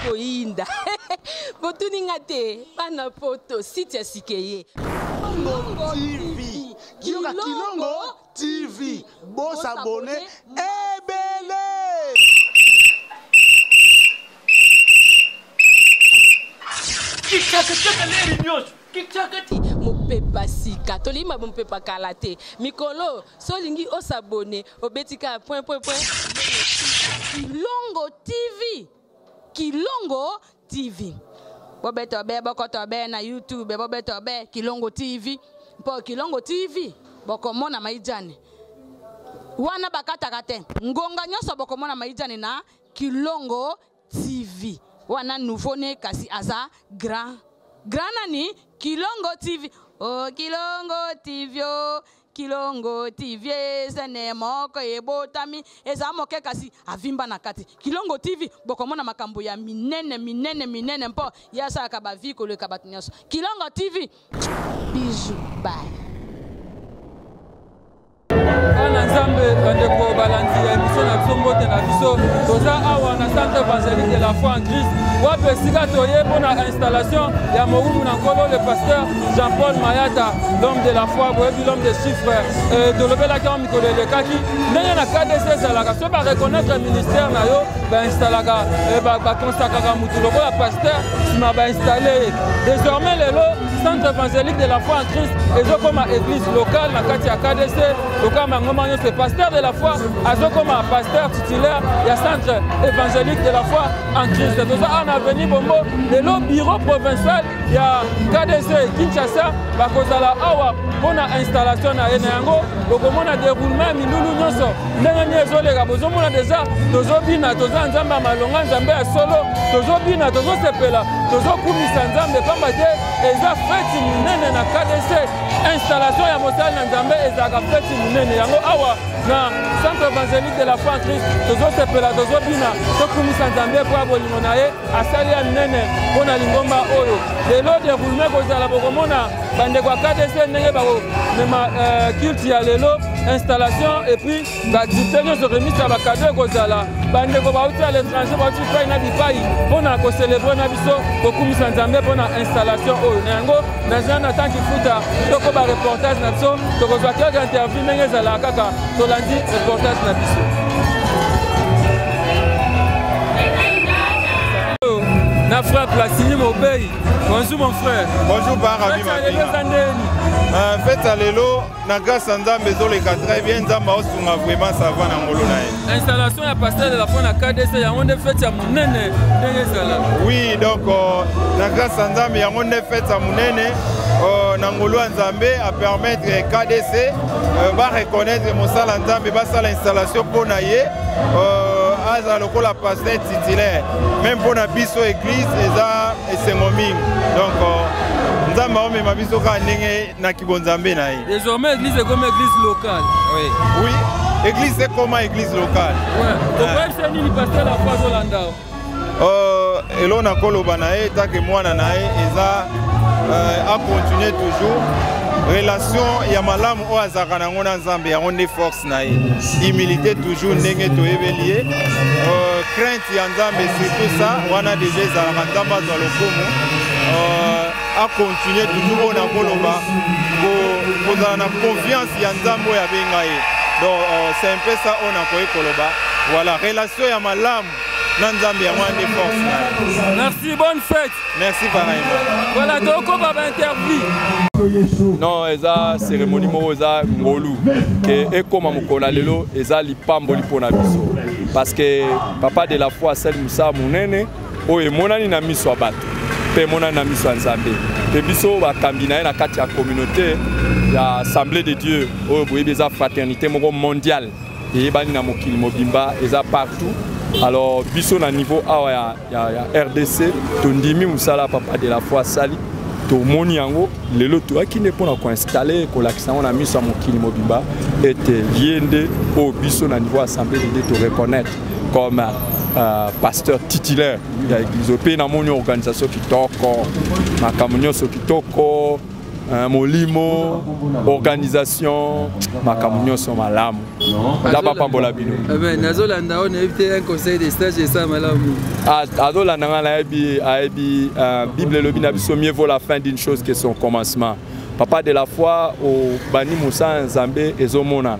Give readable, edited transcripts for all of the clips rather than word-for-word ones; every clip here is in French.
koinda. Botuninga te, bana poto, site sikeye. Kilongo TV. Kilongo TV. Bon s'abonner. Ebele. Mopepa sika tolima mopepa kalate mikolo solingi osabone obetika point Kilongo TV bobeto be bokoto be na YouTube bobeto be Kilongo TV po Kilongo TV bokomona maijane wana bakata kate ngonga nyoso bokomona maijane na Kilongo TV wana nouveau ne kasi aza grand nani Kilongo TV. Oh Kilongo TV, oh Kilongo TV, sene moko ebotami eza moke kasi avimba na kati. Kilongo TV bokomona makambo ya minene mpo yasa akaba viko le kabatunyaso. Kilongo TV. Bisous, bye. Ana nzambe bandeko balandi émission na biso mbote na biso toza awa na centre évangélique de la foi en Christ wape esika toye mpona installation ya morumu na nkolo le pasteur Jean-Paul Mayata l'homme de la foi boyebi l'homme des chiffres tolobelaki yango mikolo elekaki ndenge na KDC ezalaka so bareconnaître ministère na yo bainstallaka bakonstakaka mutu lokola pasteur nsima bainstalle désormais lelo centre évangélique de la foi en Christ ezokoma église locale na kati ya KDC lokama ngoma nyonso pasteur de la foi azokoma pasteur titulaire ya centre évangélique de la foi en Christ toza ana veni bombo lelo bureau provincial ya KDC Kinshasa bakozala awa mpona installation na ye na yango bokomona déroulement ya milulu nyonso ndenge nini ezoleka bozomona deja tozobina toza nzambe ya malonga nzambe ya solo tozobina tozosepela tozokumisa nzambe pamba te eza feti monene na KDC installation ya mosali na nzambe ezalaka feti monene yango awa na centre évangélique de la foi en Christ tozosepela tozobina tokumisa nzambe mpo ya bolingo na ye asali ya minene mpona lingomba oyo lelo déroulement kozala bokomona bandeko ya KDC ndenge bakomema culte ya lelo installation et puis baactivité nyonso remisa bakado ekozala bandeko bauti ya l'étranger bauti bipai na bipai mpona kocelebre na biso kokumisa nzambe mpona installation oyo na yango nazala na tanki futa toko bareportage na biso tokozwa quelque interview ndenge ezalaka kaka tolandi reportage na biso. Na frère Placini Mobei. Bonjour mon frère. Bonjour Barabi Mabina. Fête à l'élo, na grâce à Nzambe ezoleka très bien, Nzambe osunga vraiment ça va na ngolo na ye. Installation ya pasteur de la foi na KDC ya ngonde fête ya munene ndenge ezala. Oui, donc na grâce à Nzambe ya ngonde fête ya munene na ngolo ya Nzambe a permettre KDC va reconnaître mosala Nzambe basala installation pona ye aza lokola pasteur titulaire même pona biso église eza esengo mingi donc Nzambe omema biso ka ndenge na kibonzambe na ye. Désormais église est comme église locale. Oui, église c'est comme église locale. Ouais. Donc c'est nini pasteur la foi zolanda. Elo na koloba na ye tant que mwana na ye eza a continuer toujours relation ya malamu o azaka na ngona Nzambe ya ngonde force na ye humilité toujours ndenge toyebeli ye crainte ya Nzambe surtout ça wana déjà ezalaka Nzambe azwa lokumu a continuer toujours na koloba kozala na confiance ya Nzambe oyo abenga ye donc c'est un peu ça on a koyi koloba voilà relation ya malamu na Nzambe ya ngonde force. Merci, bonne fête. Merci pareillement. Voilà donc on va interview. Non, eza cérémonie mo eza ngolu ke ekoma mokola lelo eza lipambo lipona biso parce que papa de la foi sel musa munene oyo monani na miso abato pe monani na miso Nzambe pe biso bakambi na ye na kati ya communauté ya assemblée de Dieu oyo boyebi eza fraternité moko mondiale eyebani na mokili mobimba eza partout. Alors biso na niveau awa ya RDC tondimi musala papa de la foi sali to moni yango lelo to akine pona ko installer ko lakisa na miso mokili mobimba ete yende au biso na niveau assemblée de Dieu to reconnaître comme pasteur titulaire ya église pe na moni organisation kitoko makambo nyonso kitoko molimo organisation makambo nyonso malamu nda bapambola bino nazolanda on éviter un conseil de stage et ça malamu azolanda nga ayebi bible elobi na biso mieux vaut la fin d'une chose que son commencement. Papa de la foi au bani Moussa Nzambe ezomonana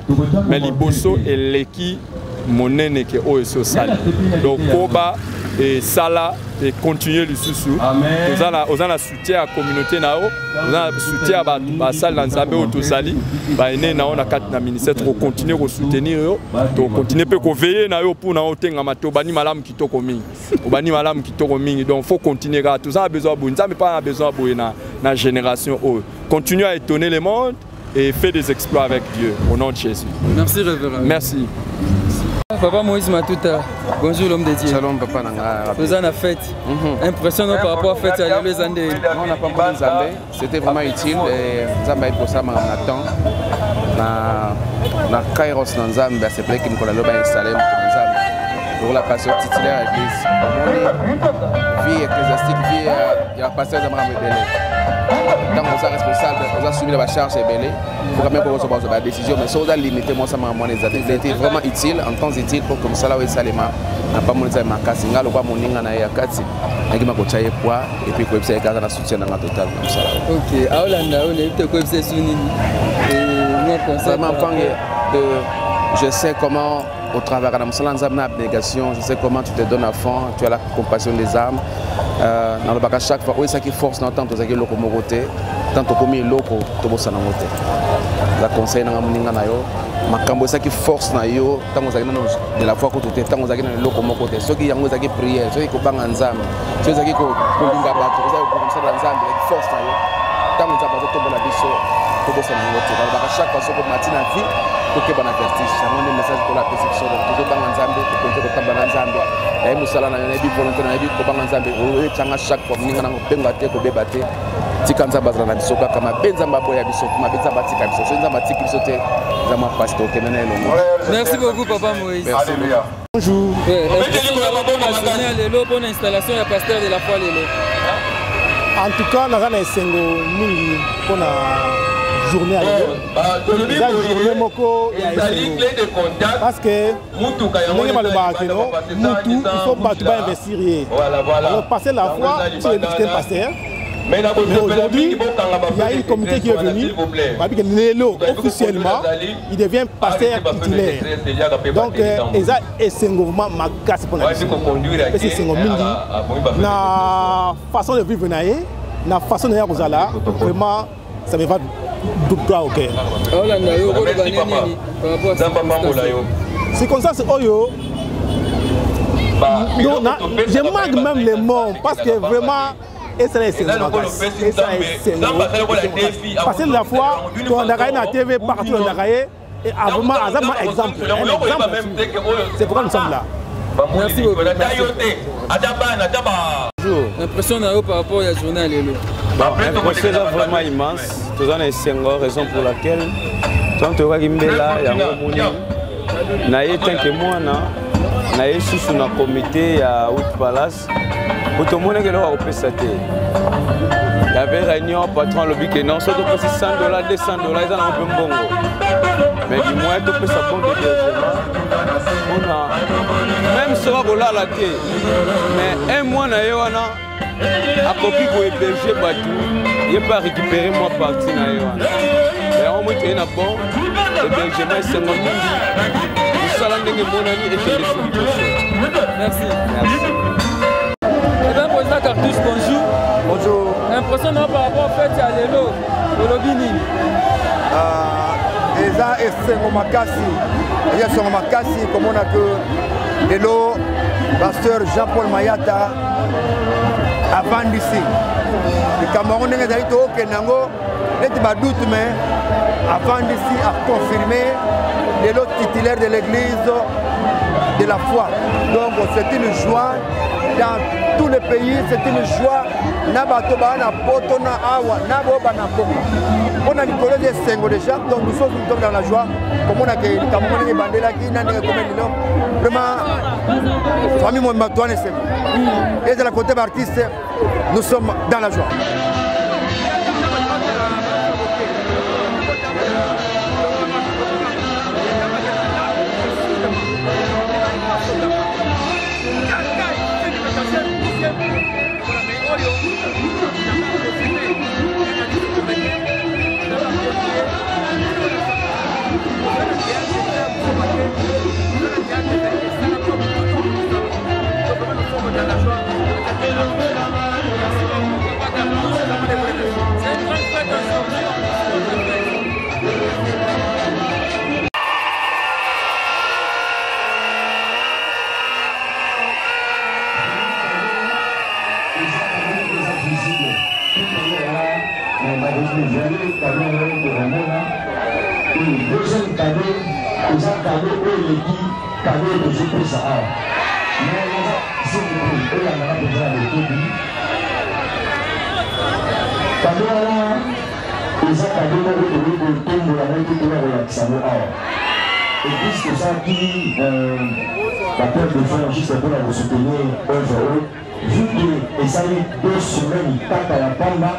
mais liboso eleki monene ke o eso sali donc koba et sala et continuer le sous aux la soutien à la communauté nao aux soutien à salle Nzambe au tosali ba ene na on a quatre na ministère pour continuer à soutenir yo to continuer pe ko veiller na yo pour na otenga mato bani malamu kitoko mingi bani malamu kitoko mingi donc faut continuer à tout ça a besoin de Nzambe pas besoin de na génération o continue à étonner le monde et faire des exploits avec Dieu au nom de Jésus. Merci révérend. Merci. Papa Moïse Matuta, bonjour l'homme de Dieu. Shalom papa nanga. Vous en avez fait. Impressionnant par rapport à fête à les années. On n'a pas beaucoup Nzambe. C'était vraiment utile et Nzambe pour ça m'a temps. Na Kairos Nzambe c'est vrai qu'il me l'a installé Nzambe. Pour la pasteur titulaire à l'église. Vie ecclésiastique, vie il y a pasteur Nzambe Délé. Tant qu'on est responsable, on a suivi la charge et belé. Il faut quand même qu'on se la décision, mais si on a limité, moi ça m'a amené des athlètes. C'était vraiment utile, en temps utile pour comme ça là où il s'allait n'a pas mon ma casse, n'a pas mon ninga na ya katsi, n'a pas mon chaye poids et puis quoi c'est quand on a soutien dans la totale comme ça. Ok, à Hollande, on est peut-être quoi c'est souni. Vraiment je sais comment au travers de la abnégation, je sais comment tu te donnes à fond, tu as la compassion des âmes. Dans le bac à chaque fois, oui, ça qui force tant que le comoroté, tant que comme il loco, tout le monde la conseil dans la ma cambo ça qui force na yo, tant que de la foi que tu es, tant que le loco mokoté, ceux qui ont qui prière, ceux qui ont ensemble, ceux qui ont linga bato, ceux qui ont ensemble, force na yo, tant que tu as pas tout la biso, tout le monde dans le bac à chaque fois, ce que matin à vie. Pour que bon avertisse, j'ai un message pour la perception. Toujours dans l'ensemble, pour compter au dans l'ensemble. Et nous sommes là, on a dit volontaire, on a dit pour dans l'ensemble. On est à chaque fois, nous avons pengaté, qu'on débatté. Si quand ça va dans la bisoka, comme un benzamba boya bisoka, comme un benzamba tika bisoka, c'est un benzamba tika bisoka, ça m'a pas stocké. Merci beaucoup, Papa Moïse. Merci. Bonjour. Est-ce que vous avez une bonne installation à pasteur de la foi Lélo? En tout cas, nous avons un single pour la journée à la journée moko parce que nous il faut investir. Alors passer la foi, tu es un pasteur. Mais aujourd'hui, il y a une communauté qui est venue, Lélo, officiellement, il devient pasteur titulaire. Donc, c'est un mouvement macasse pour la vie. C'est un mouvement la façon de vivre, la façon de vivre, vraiment, ça me va droit au cœur. C'est comme ça, c'est Oyo. Je manque même les mots parce que vraiment, et ça c'est parce que la fois, on a gagné la TV partout, on a gagné et vraiment un exemple. C'est pourquoi nous sommes là. Merci beaucoup. L'impression par rapport à la journée à Lélo. L'impression est vraiment immense. Tout ça est une raison pour laquelle quand tu vois qu'il y a tant que moi, je suis sur un comité à Haute Palace. Pour tout le monde qui est au PSAT. Il y avait une réunion, patron le que non, soit de $100, $200, ils en ont un peu bon. Mais du moins, tu peux ça bon de on a même si on a la tête, mais un mois na yoana a copie pour héberger bateau, il pas récupérer moi partie na yoana. Mais on met un bon hébergement c'est mon midi. Nous salons des bonani et des choses. Merci. Eh bien, président Cartouche, bonjour. Bonjour. Impression par rapport au fait à Lélo, au Lobini. Eza esengo makasi, eza esengo makasi comme on a que Lélo, pasteur Jean-Paul Mayata avant d'ici. Le Cameroun n'est pas au Kenango, n'est pas doute mais avant d'ici a confirmé Lélo titulaire de l'église de la foi. Donc c'est une joie dans tous les pays, c'est une joie. Nabatoba na poto na awa naboba na koma. On a Nicolas des Sengo déjà, donc nous sommes dans la joie. Comme on a que le Cameroun est bandé là qui n'a pas comme un vraiment famille mon Matoine et Sengo. Et de la côté artiste, nous sommes dans la joie. deuxième cadeau, ils ont cadeau où l'équipe cadeau de Jésus Sahara. Mais s'il vous plaît, eux, il y en a besoin de tout. Cadeau là, ils ont cadeau de tombe la même qui doit relaxer. Et puisque ça qui la peur de faire juste pour la soutenir aujourd'hui, vu que ça eu 2 semaines, il tape à la Pamba,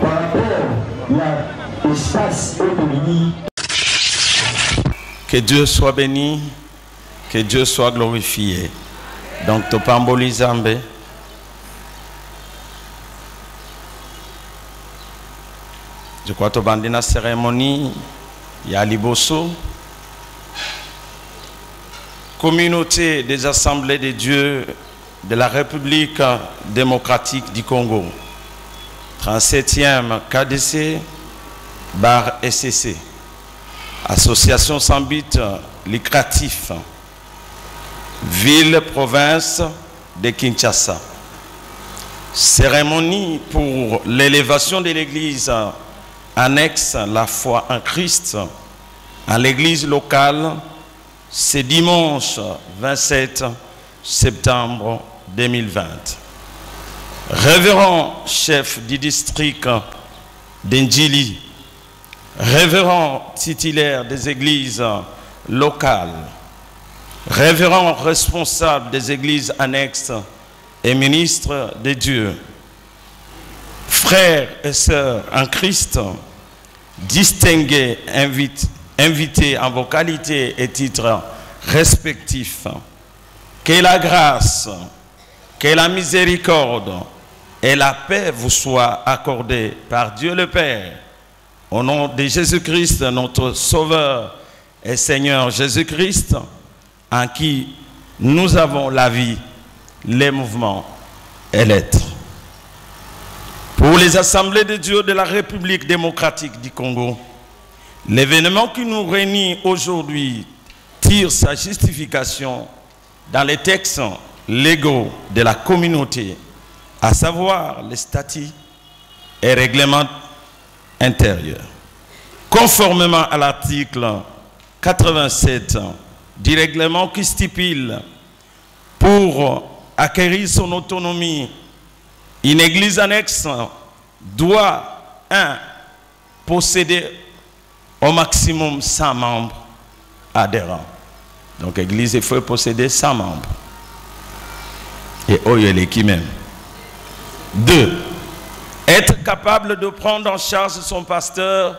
par rapport à l'espace autonomie. Que Dieu soit béni, que Dieu soit glorifié. Donc, Topamboli Zambé. Je crois que dans la cérémonie, il y a Liboso, communauté des assemblées de Dieu de la République démocratique du Congo, 37e KDC, bar SCC, association sans but lucratif, ville, province de Kinshasa. Cérémonie pour l'élévation de l'église annexe la foi en Christ à l'église locale, c'est dimanche 27 septembre 2020. Révérend chef du district d'Indjili, révérend titulaire des églises locales, révérend responsable des églises annexes et ministre de Dieu, frères et sœurs en Christ, distingués invités en vos qualités et titres respectifs, que la grâce, que la miséricorde et la paix vous soient accordées par Dieu le Père, au nom de Jésus-Christ, notre Sauveur et Seigneur Jésus-Christ, en qui nous avons la vie, les mouvements et l'être. Pour les assemblées de Dieu de la République démocratique du Congo, l'événement qui nous réunit aujourd'hui tire sa justification dans les textes légaux de la communauté, à savoir les statuts et règlements intérieurs. Conformément à l'article 87 du règlement qui stipule pour acquérir son autonomie, une église annexe doit, 1, posséder au maximum 100 membres adhérents. Donc l'église, il faut posséder 100 membres. Et il qui même. 2, être capable de prendre en charge son pasteur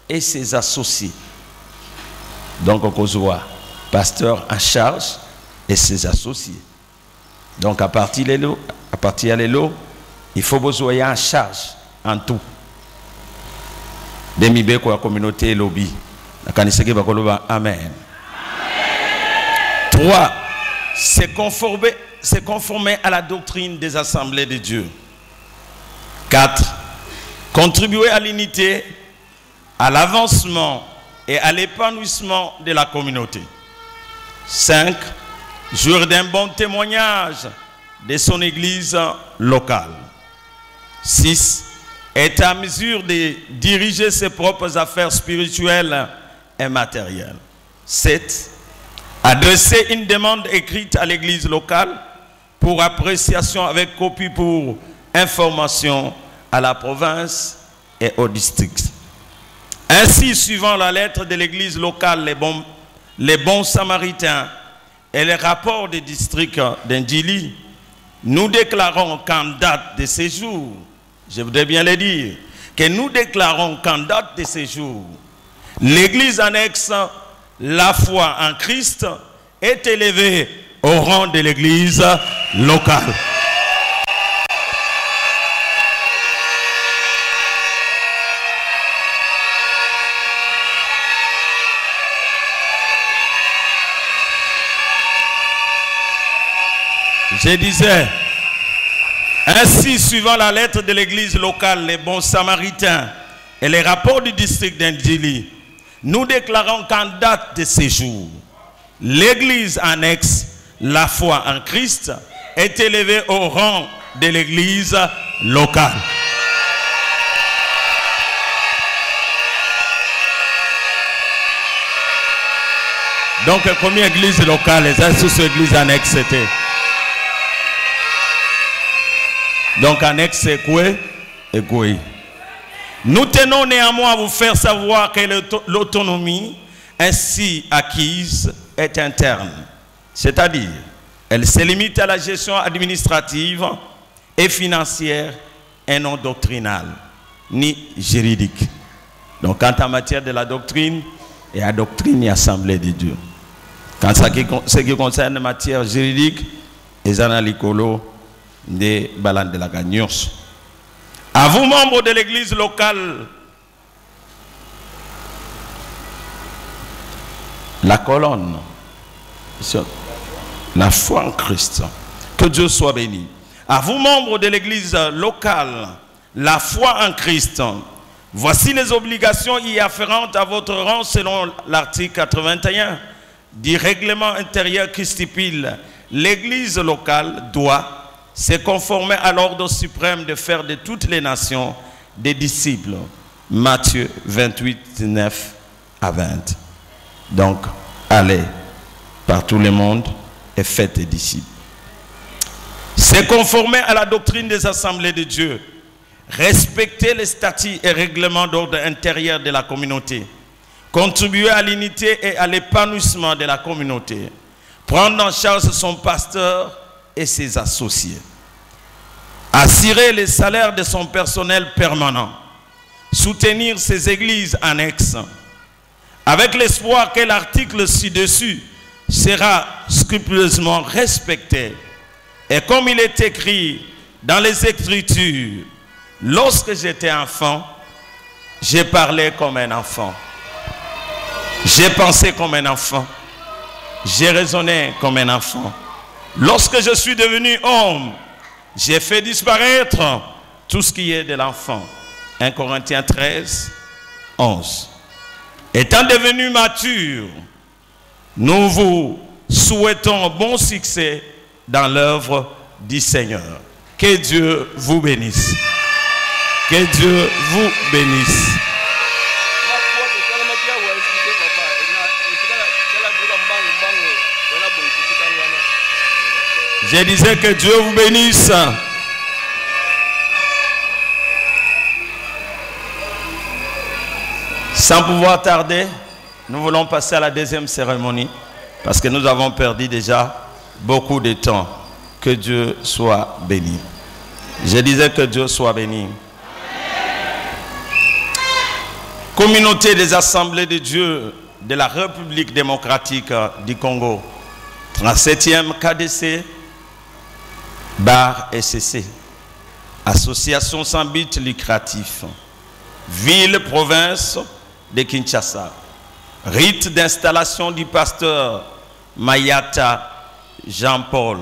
et ses associés. Donc on voit pasteur en charge et ses associés. Donc à partir de là, il faut vous soyez en charge en tout. Demi quoi communauté lobby. Amen. 3. C'est conformer à la doctrine des assemblées de Dieu. 4. Contribuer à l'unité, à l'avancement et à l'épanouissement de la communauté. 5. Jouir d'un bon témoignage de son église locale. 6. Être à mesure de diriger ses propres affaires spirituelles et matérielles. 7. Adresser une demande écrite à l'église locale pour appréciation avec copie pour information à la province et au district. Ainsi, suivant la lettre de l'église locale, les bons samaritains et les rapports du district d'Indjili, nous déclarons qu'en date de séjour, je voudrais bien le dire, que nous déclarons qu'en date de séjour, l'église annexe, la foi en Christ, est élevée au rang de l'église locale. Je disais, ainsi, suivant la lettre de l'église locale, les bons samaritains et les rapports du district d'Indjili, nous déclarons qu'en date de séjour, l'église annexe, la foi en Christ, est élevée au rang de l'église locale. Donc, comme église locale, les sous églises annexes, c'était. Donc, annexe, c'est quoi? Et quoi? Nous tenons néanmoins à vous faire savoir que l'autonomie ainsi acquise est interne. C'est-à-dire, elle se limite à la gestion administrative et financière et non doctrinale, ni juridique. Donc, quant en matière de la doctrine, il y a doctrine et assemblée de Dieu. Quand ce qui concerne la matière juridique, ils ont l'écolo de Balan de la Gagnus. À vous, membres de l'église locale, la colonne, la foi en Christ, que Dieu soit béni. À vous, membres de l'église locale, la foi en Christ, voici les obligations y afférentes à votre rang selon l'article 81 du règlement intérieur qui stipule l'église locale doit se conformer à l'ordre suprême de faire de toutes les nations des disciples. Matthieu 28, 9 à 20. Donc, allez par tout le monde et faites des disciples. Se conformer à la doctrine des assemblées de Dieu. Respecter les statuts et règlements d'ordre intérieur de la communauté. Contribuer à l'unité et à l'épanouissement de la communauté. Prendre en charge son pasteur et ses associés. Assurer les salaires de son personnel permanent. Soutenir ses églises annexes. Avec l'espoir que l'article ci-dessus sera scrupuleusement respecté. Et comme il est écrit dans les Écritures, lorsque j'étais enfant, j'ai parlé comme un enfant. J'ai pensé comme un enfant. J'ai raisonné comme un enfant. Lorsque je suis devenu homme, j'ai fait disparaître tout ce qui est de l'enfant. 1 Corinthiens 13, 11. Étant devenu mature, nous vous souhaitons bon succès dans l'œuvre du Seigneur. Que Dieu vous bénisse. Que Dieu vous bénisse. Je disais que Dieu vous bénisse. Sans pouvoir tarder, nous voulons passer à la deuxième cérémonie parce que nous avons perdu déjà beaucoup de temps. Que Dieu soit béni. Je disais que Dieu soit béni. Communauté des assemblées de Dieu de la République démocratique du Congo, 37e KDC, Bar SCC, association sans but lucratif, ville, province de Kinshasa, rite d'installation du pasteur Mayata Jean-Paul,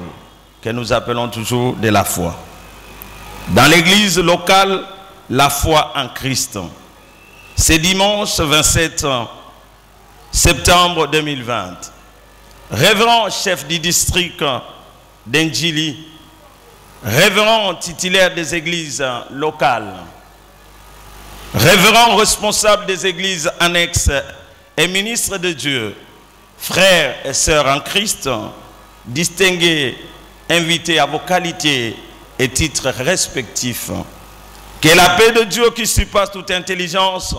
que nous appelons toujours de la foi. Dans l'église locale, la foi en Christ. C'est dimanche 27 septembre 2020. Révérend chef du district d'Endjili, révérend titulaire des églises locales, révérend responsable des églises annexes et ministre de Dieu, frères et sœurs en Christ, distingués, invités à vos qualités et titres respectifs. Que la paix de Dieu qui surpasse toute intelligence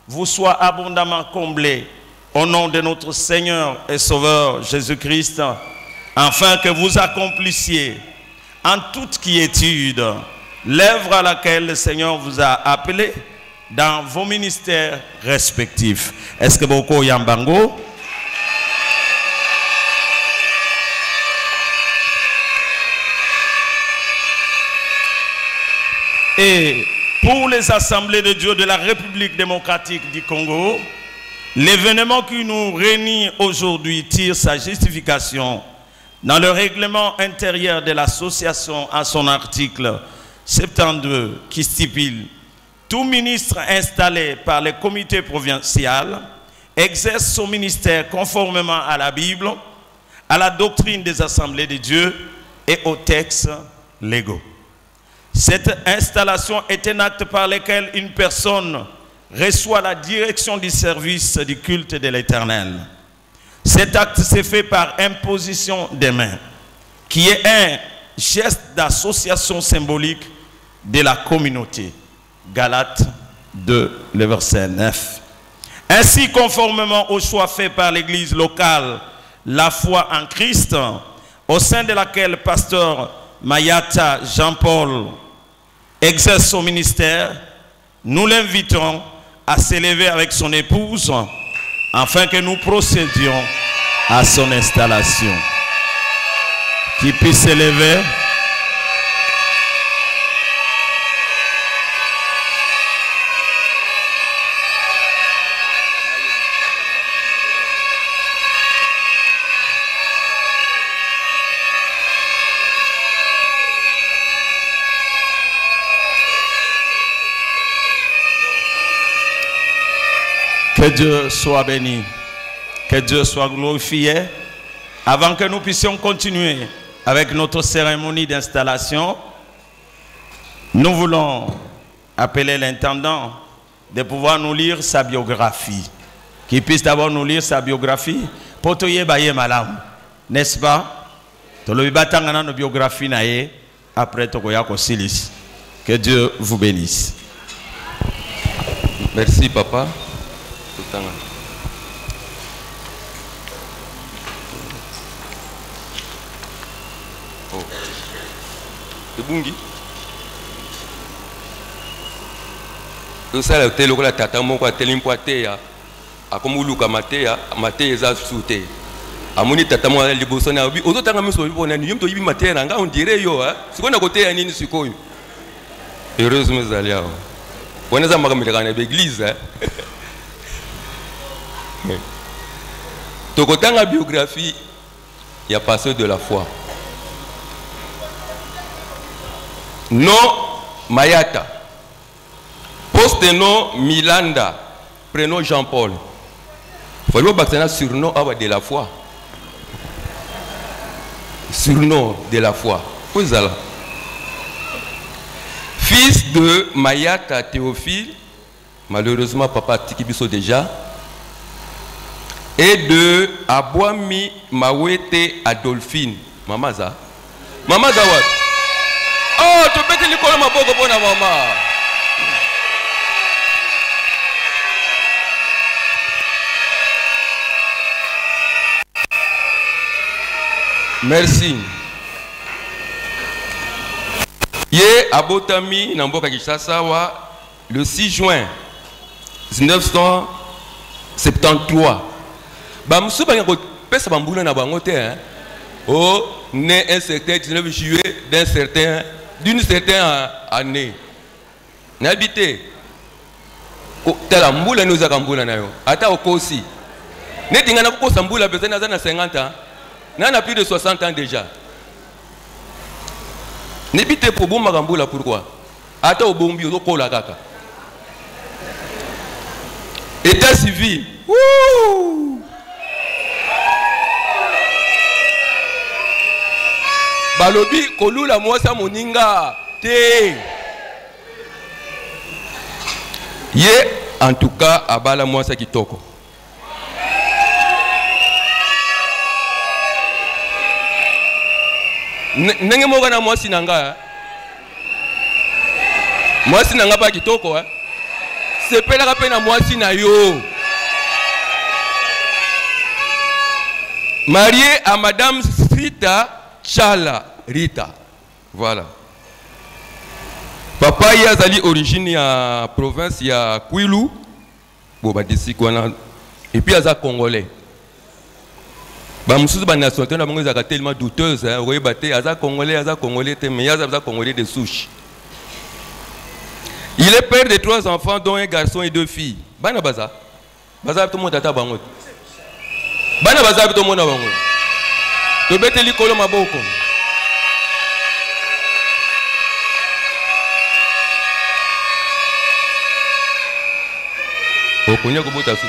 vous soit abondamment comblée au nom de notre Seigneur et Sauveur Jésus-Christ, afin que vous accomplissiez en toute quiétude l'œuvre à laquelle le Seigneur vous a appelé dans vos ministères respectifs. Est-ce que beaucoup yambango? Et pour les assemblées de Dieu de la République démocratique du Congo, l'événement qui nous réunit aujourd'hui tire sa justification dans le règlement intérieur de l'association à son article 72 qui stipule: tout ministre installé par le comité provincial exerce son ministère conformément à la Bible, à la doctrine des assemblées de Dieu et aux textes légaux. Cette installation est un acte par lequel une personne reçoit la direction du service du culte de l'Éternel. Cet acte s'est fait par imposition des mains, qui est un geste d'association symbolique de la communauté. Galates 2, le verset 9. Ainsi, conformément au choix fait par l'église locale, la foi en Christ, au sein de laquelle le pasteur Mayata Jean-Paul exerce son ministère, nous l'invitons à s'élever avec son épouse afin que nous procédions à son installation. Qui puisse s'élever. Que Dieu soit béni, que Dieu soit glorifié. Avant que nous puissions continuer avec notre cérémonie d'installation, nous voulons appeler l'intendant de pouvoir nous lire sa biographie. Qu'il puisse d'abord nous lire sa biographie. Potoye baye malam, n'est-ce pas? Tolobi batangana no biographie nae après tokoya ko silis. Que Dieu vous bénisse. Merci papa. Oh. Ebungi. Osala hotel ko la tata moko atelimpo ateya. Akomuluka mateya, mateya za sute. Amoni tata moko liboso na obi. Ozotanga miso bona ni yimto yibi mateya na nga on dirait yo hein. Sikona koteya nini sikoyo. Heureusement zaliao. Wanaweza makamilika na église hein. Tokotanga biographie, il y a passé de la foi. Nom Mayata, post-nom Milanda, prénom Jean-Paul. Il faut que un surnom de la foi. Surnom de la foi. Fils de Mayata Théophile, malheureusement papa Tikibiso déjà. Et de Abouami Mawete Adolphine. Mamaza. Mamaza what? Oh, tu peux te l'école ma bogo pour maman. Merci. Yé Abotami Namboka Kishasawa le 6 juin 1973. Bamsou ba ngako pesa bambula na bango te hein. Oh, né un certain 19 juillet d'une certaine année. N'habité. Tala mbula nous a kambula na yo. Ata okosi. Ne tingana ko sambula pesa na 50 ans. Na plus de 60 ans déjà. N'habité pour bomba kambula pourquoi? Ata obombi okola kaka. État civil. Wouh! Balobi kolula mwasa moninga te. Ye en tout cas abala mwasa kitoko. Nenge moga na mwasi nanga. Mwasi nanga pa kitoko hein. Sepela kape na mwasi na yo. Marié à Madame Sita Chala Rita. Voilà. Papa y a zali origine ya province ya Kwilu. Bon bah d'ici quoi. Et puis aza congolais. Bah mususu ba nationalité na bango ezaka tellement douteuse hein. Oye baté aza congolais te mais aza congolais de souche. Il est père de 3 enfants dont un garçon et 2 filles. Bana baza. Baza tout le monde tata bango. Bana baza tout le monde bango. To beteli kolo maboko. Okonya ko bota susu.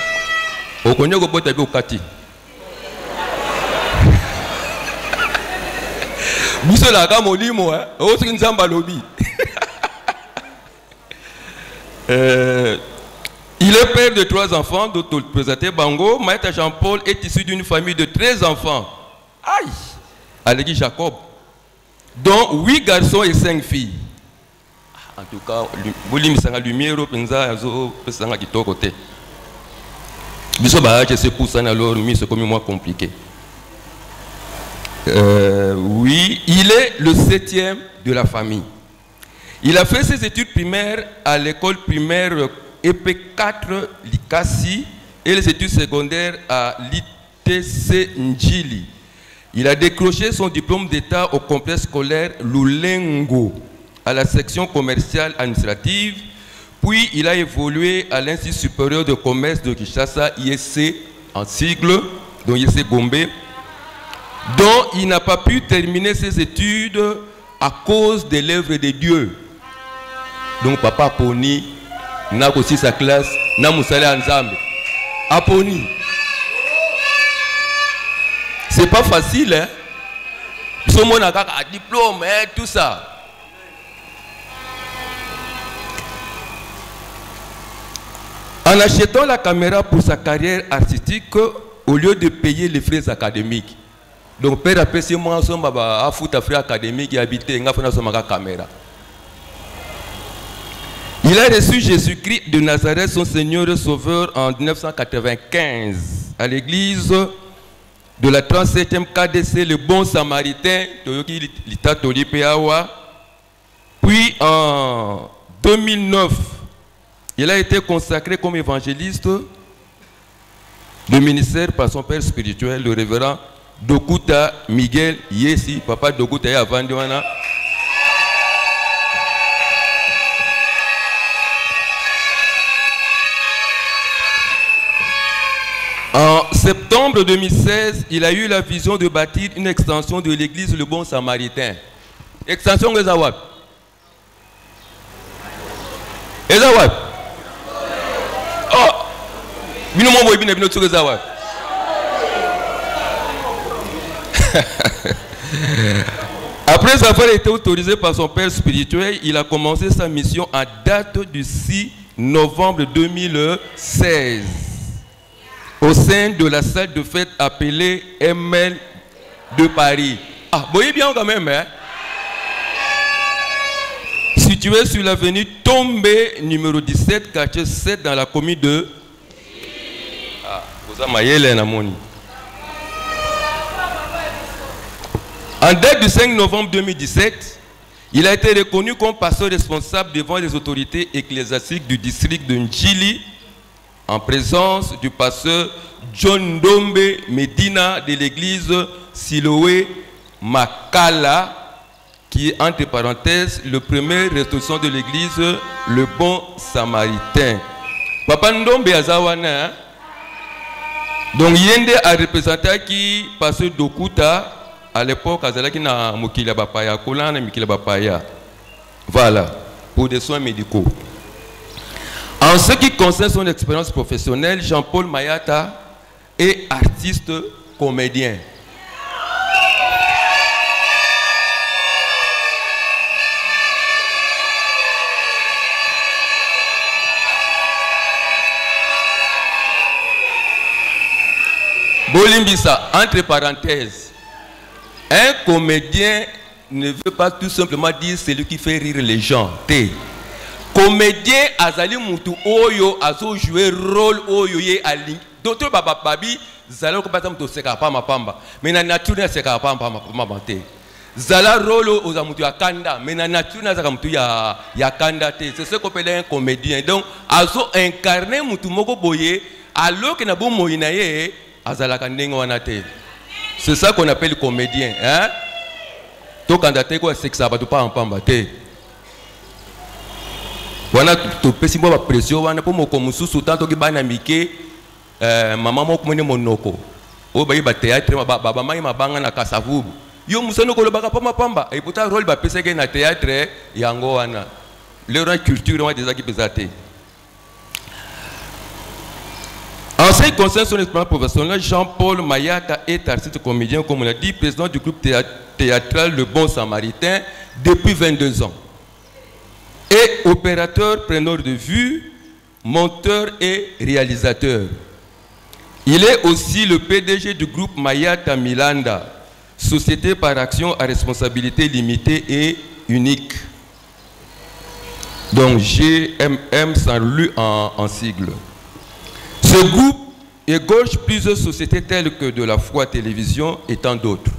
Okonya ko bota bi okati. Biso la ka molimo hein. O soki nzamba lobi. Il est père de 3 enfants, dont le présenté Bango. Mayata Jean-Paul est issu d'une famille de 13 enfants. Aïe! Alégui Jacob. Dont 8 garçons et 5 filles. En tout cas, Boli Misanga Lumière, Penza, Azo, Pesanga Kito côté. Biso Bahache, c'est pour ça, alors, c'est comme moi compliqué. Oui, il est le 7e de la famille. Il a fait ses études primaires à l'école primaire EP4 Likasi et les études secondaires à l'ITC Njili. Il a décroché son diplôme d'État au complexe scolaire Lulengo à la section commerciale administrative, puis il a évolué à l'Institut supérieur de commerce de Kinshasa, ISC en sigle, donc ISC Gombe, dont il n'a pas pu terminer ses études à cause de l'œuvre de Dieu. Donc papa Poni n'a aussi sa classe, n'a moussale ensemble. Aponi. C'est pas facile, hein? Ce monde a un diplôme, hein, tout ça. En achetant la caméra pour sa carrière artistique, au lieu de payer les frais académiques. Donc, père après, c'est moi, je suis à foutre frais académiques et habité, je suis à caméra. Il a reçu Jésus-Christ de Nazareth, son Seigneur et Sauveur, en 1995, à l'église de la 37e KDC, le Bon Samaritain, puis en 2009, il a été consacré comme évangéliste de ministère par son père spirituel, le révérend Dokuta Miguel Yesi, papa Dokuta Yavandiwana. En septembre 2016, il a eu la vision de bâtir une extension de l'église Le Bon Samaritain. Extension de Zawab. Ezawab. Oh! Après avoir été autorisé par son père spirituel, il a commencé sa mission à date du 6 novembre 2016 au sein de la salle de fête appelée ML de Paris. Ah, vous voyez bien quand même, hein? Situé sur l'avenue Tombé, numéro 17, quartier 7, dans la commune de... Ah, vous avez en date du 5 novembre 2017, il a été reconnu comme pasteur responsable devant les autorités ecclésiastiques du district de Njili, en présence du pasteur John Dombe Medina de l'église Siloé Makala, qui est entre parenthèses le premier restaurant de l'église Le Bon Samaritain. Papa Ndombe Azawana, donc Yende a représenté qui pasteur Dokuta à l'époque, Azalaki na Mukila Bapaya, Kolana Mukila Bapaya. Voilà, pour des soins médicaux. En ce qui concerne son expérience professionnelle, Jean-Paul Mayata est artiste comédien. Bolimbisa, entre parenthèses, un comédien ne veut pas tout simplement dire celui qui fait rire les gens. Comédien azali mutu oyo azo jouer rôle oyo ye ali docteur baba babi zala ko patam to seka pa mapamba mais na nature seka pa mapamba te zala rôle oza mutu ya kanda mais na nature na zaka mutu ya kanda te. C'est ce qu'on appelle un comédien. Donc azo incarner mutu moko boye alors que na bo moyina ye azala kandenga wana te. C'est ça qu'on appelle comédien, hein? To kandate ko sexa ba to pa mapamba te. Wana to pesi mo ba pression wana po moko mususu tanto ki bana mike mama moko mone monoko o ba ba théâtre baba mai mabanga na kasavubu yo musano ko lobaka pa mapamba et pourtant rôle ba pesa ke na théâtre yango wana le rang culture wana déjà ki pesate. En ce qui concerne son expérience professionnelle, Jean-Paul Mayata est artiste comédien, comme on l'a dit, président du groupe théâtral Le Bon Samaritain depuis 22 ans. Et opérateur preneur de vue, monteur et réalisateur. Il est aussi le PDG du groupe Mayata Milanda, société par action à responsabilité limitée et unique. Donc GMM sans lu en sigle. Ce groupe égorge plusieurs sociétés telles que De la Foi Télévision et tant d'autres.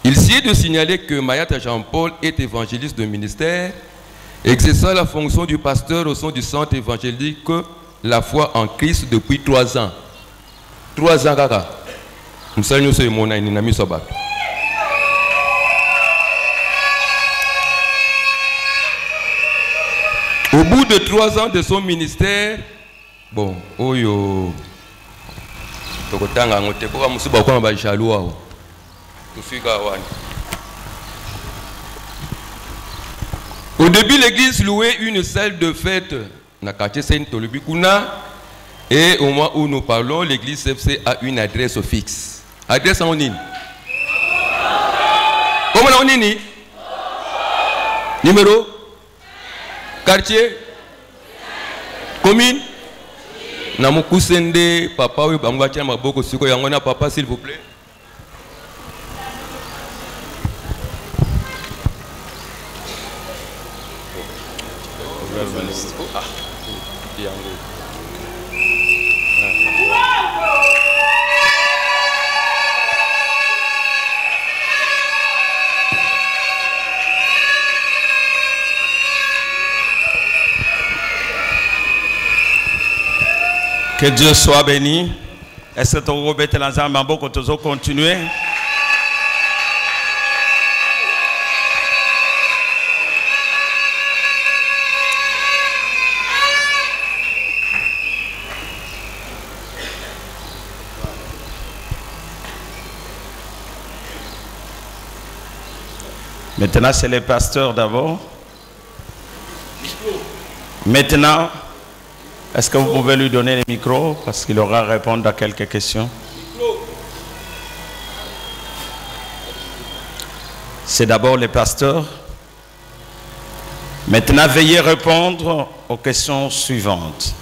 Il s'y est de signaler que Mayata Jean-Paul est évangéliste de ministère, exerçant la fonction du pasteur au sein du centre évangélique La Foi en Christ depuis 3 ans. 3 ans, kaka. Au bout de 3 ans de son ministère, bon, oyo, tokotanga ngote kwa musiba kwa mbaishalu wao. Tufika wani. Au début, l'église louait une salle de fête, na quartier Saint-Tolubikuna, et au moment où nous parlons, l'église CFC a une adresse fixe. Adresse en ligne. Comment on dit? Numéro? Quartier? Commune? Namukusende, papa, oui, bangwatia maboko siko yangona papa, s'il vous plaît. Que Dieu soit béni. Est-ce que tu as l'ensemble en beaucoup de continuer? Maintenant, c'est les pasteurs d'abord. Maintenant, est-ce que vous pouvez lui donner le micro parce qu'il aura à répondre à quelques questions? C'est d'abord les pasteurs. Maintenant, veuillez répondre aux questions suivantes.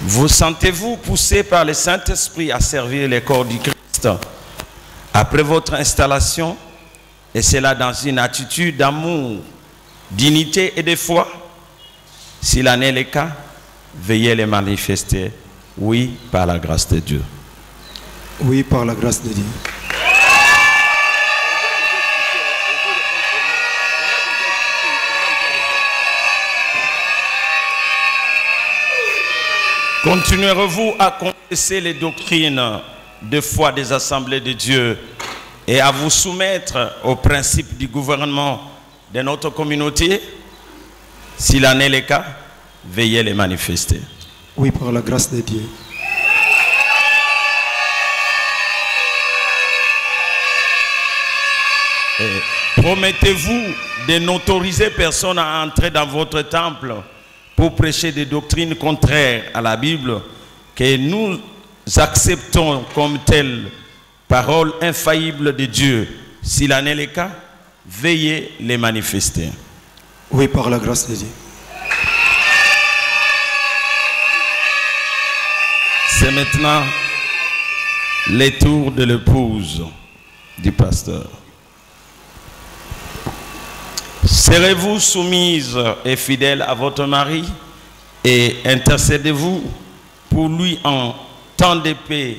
Vous sentez-vous poussé par le Saint-Esprit à servir le corps du Christ après votre installation, et cela dans une attitude d'amour, d'unité et de foi? S'il en est le cas, veuillez les manifester. Oui, par la grâce de Dieu. Oui, par la grâce de Dieu. Continuerez-vous à confesser les doctrines de foi des assemblées de Dieu et à vous soumettre aux principes du gouvernement de notre communauté? S'il en est le cas, veuillez les manifester. Oui, par la grâce de Dieu. Promettez-vous de n'autoriser personne à entrer dans votre temple pour prêcher des doctrines contraires à la Bible que nous acceptons comme telles, paroles infaillibles de Dieu? S'il en est le cas, veuillez les manifester. Oui, par la grâce de Dieu. C'est maintenant le tour de l'épouse du pasteur. Serez-vous soumise et fidèle à votre mari et intercédez-vous pour lui en temps de paix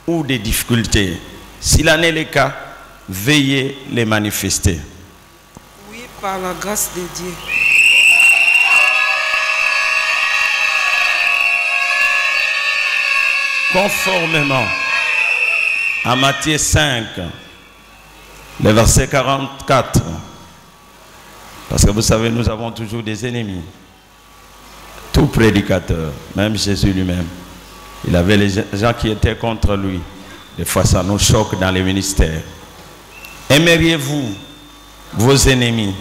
ou de difficultés? S'il en est le cas, veuillez les manifester. Par la grâce de Dieu. Conformément à Matthieu 5, le verset 44, parce que vous savez, nous avons toujours des ennemis. Tout prédicateur, même Jésus lui-même, il avait les gens qui étaient contre lui. Des fois, ça nous choque dans les ministères. Aimeriez-vous vos ennemis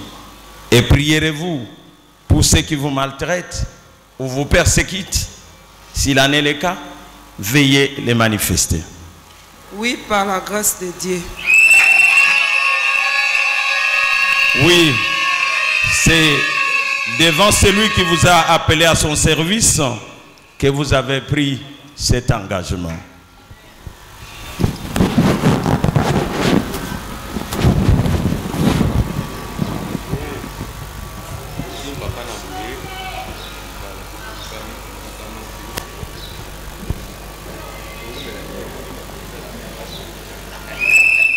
et prierez-vous pour ceux qui vous maltraitent ou vous persécutent? S'il en est le cas, veuillez les manifester. Oui, par la grâce de Dieu. Oui, c'est devant celui qui vous a appelé à son service que vous avez pris cet engagement.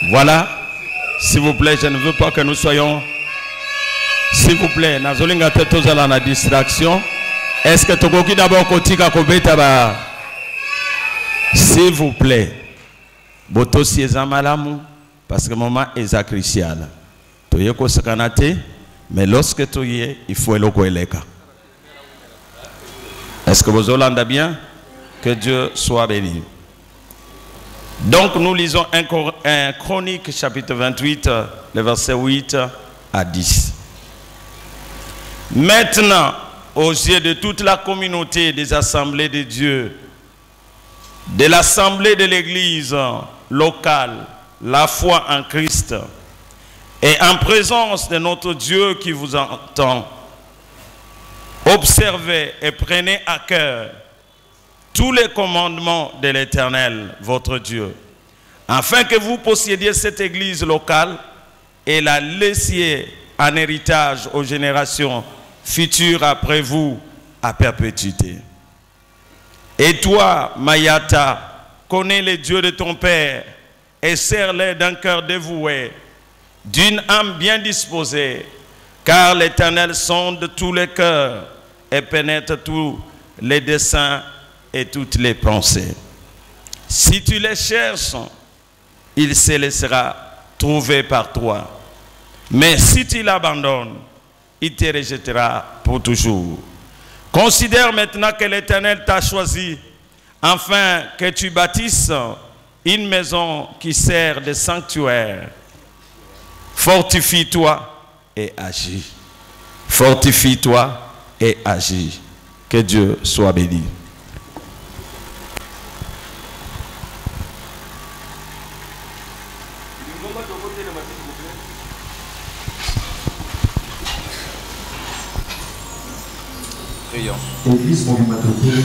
Voilà, s'il vous plaît, je ne veux pas que nous soyons... S'il vous plaît, nazolinga teto à la distraction. Est-ce que Togoki d'abord kotika kobeta? S'il vous plaît, boto si ezamalamu parce que le moment est crucial. Toyeko sekanate, mais lorsque tu y es, il faut eloko eleka. Est-ce que vous entendez bien? Que Dieu soit béni. Donc nous lisons un Chronique chapitre 28, le verset 8 à 10. Maintenant, aux yeux de toute la communauté des assemblées de Dieu, de l'assemblée de l'église locale, la foi en Christ, et en présence de notre Dieu qui vous entend, observez et prenez à cœur tous les commandements de l'Éternel, votre Dieu, afin que vous possédiez cette église locale et la laissiez en héritage aux générations futures après vous à perpétuité. Et toi, Mayata, connais les dieux de ton père et sers-les d'un cœur dévoué, d'une âme bien disposée, car l'Éternel sonde tous les cœurs et pénètre tous les desseins et toutes les pensées. Si tu les cherches, il se laissera trouver par toi. Mais si tu l'abandonnes, il te rejettera pour toujours. Considère maintenant que l'Éternel t'a choisi, afin que tu bâtisses une maison qui sert de sanctuaire. Fortifie-toi et agis. Fortifie-toi et agis. Que Dieu soit béni.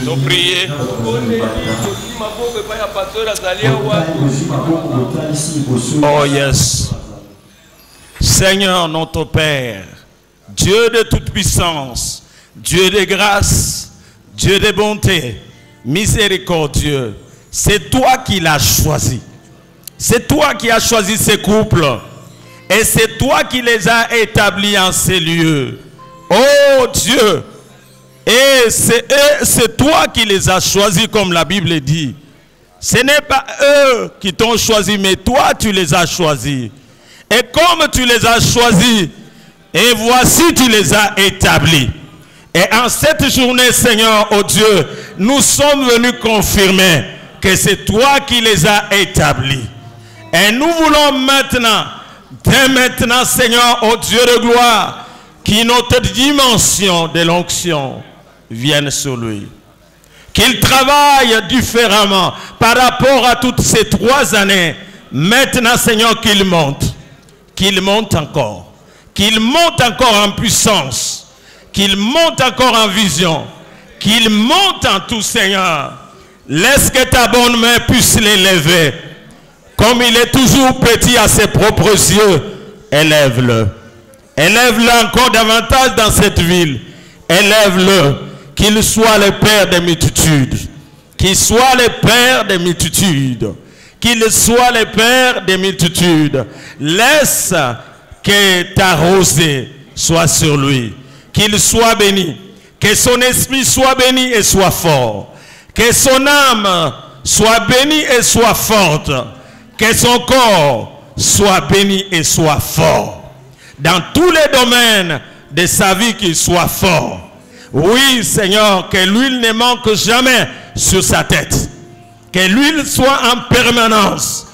Nous prions. Oh yes. Seigneur notre Père, Dieu de toute puissance, Dieu de grâce, Dieu de bonté, miséricordieux, c'est toi qui l'as choisi. C'est toi qui as choisi ces couples. Et c'est toi qui les as établis en ces lieux. Oh Dieu, et c'est toi qui les as choisis comme la Bible dit. Ce n'est pas eux qui t'ont choisi, mais toi tu les as choisis. Et comme tu les as choisis, et voici tu les as établis. Et en cette journée, Seigneur, oh Dieu, nous sommes venus confirmer que c'est toi qui les as établis. Et nous voulons maintenant, dès maintenant, Seigneur, oh Dieu de gloire, que notre dimension de l'onction vienne sur lui. Qu'il travaille différemment par rapport à toutes ces 3 années. Maintenant, Seigneur, qu'il monte. Qu'il monte encore. Qu'il monte encore en puissance. Qu'il monte encore en vision. Qu'il monte en tout, Seigneur. Laisse que ta bonne main puisse l'élever. Comme il est toujours petit à ses propres yeux, élève-le. Élève-le encore davantage dans cette ville. Élève-le. Qu'il soit le Père des multitudes. Qu'il soit le Père des multitudes. Qu'il soit le Père des multitudes. Laisse que ta rosée soit sur lui. Qu'il soit béni. Que son esprit soit béni et soit fort. Que son âme soit bénie et soit forte. Que son corps soit béni et soit fort. Dans tous les domaines de sa vie, qu'il soit fort. Oui, Seigneur, que l'huile ne manque jamais sur sa tête. Que l'huile soit en permanence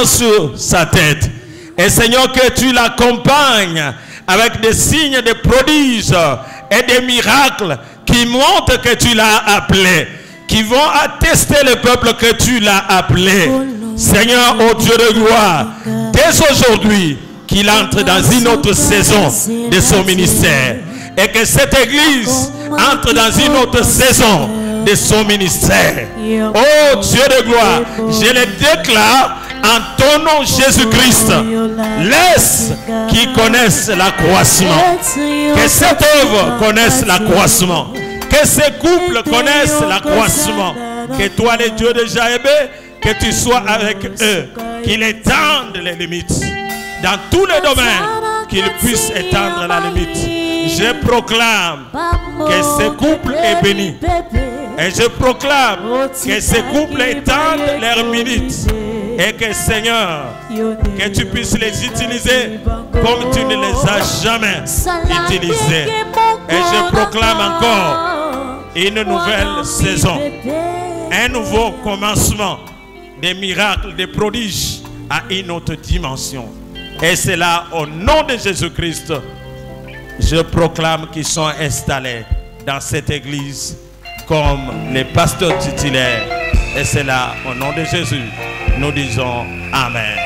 sur sa tête. Et Seigneur, que tu l'accompagnes avec des signes, des prodiges et des miracles qui montrent que tu l'as appelé, qui vont attester le peuple que tu l'as appelé. Seigneur, ô Dieu de gloire, dès aujourd'hui, qu'il entre dans une autre saison de son ministère. et que cette église entre dans une autre saison de son ministère. Oh Dieu de gloire, je le déclare en ton nom Jésus-Christ. Laisse qu'ils connaissent l'accroissement. Que cette œuvre connaisse l'accroissement. Que ces couples connaissent l'accroissement. Que toi, le Dieu de Jaébé, que tu sois avec eux. Qu'ils étendent les limites. Dans tous les domaines, qu'ils puissent étendre la limite. Je proclame que ce couple est béni. Et je proclame que ces couples étendent leurs limites. Et que Seigneur, que tu puisses les utiliser comme tu ne les as jamais utilisés. Et je proclame encore une nouvelle saison, un nouveau commencement, des miracles, des prodiges à une autre dimension. Et c'est là, au nom de Jésus-Christ, je proclame qu'ils sont installés dans cette église comme les pasteurs titulaires. Et c'est là, au nom de Jésus, nous disons Amen.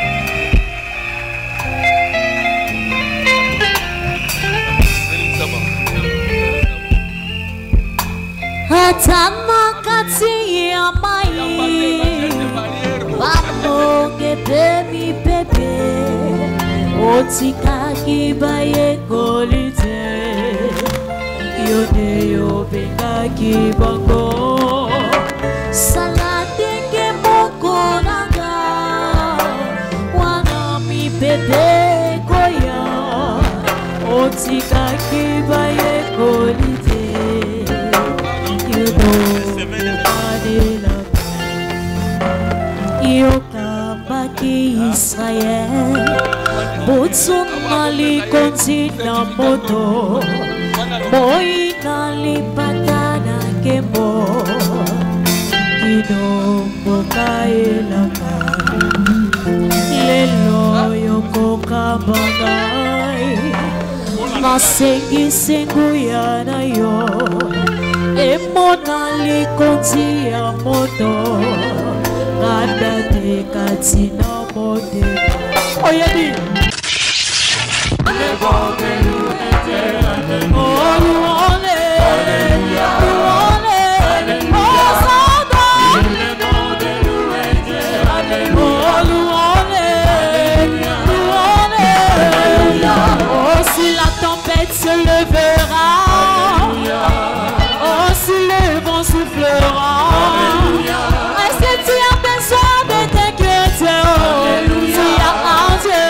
Atamakati ya mai Bamoge baby baby Otika kibaye kolite Yode yo benga kibango Salatenge moko nanga Wana mi bebe koya Otika kibaye kolite Yokabaki Israel Butsun nali konsi na moto Moi nali patana kembo Kinombo kaelaka Lelo yoko kabagay Masengi sengu yana yo Emonali konti ya moto Kada te katina mote Oyedi Si la tempête se levera, oh si le vent soufflera, est-ce que tu as besoin de t'inquiéter? Tu as un Dieu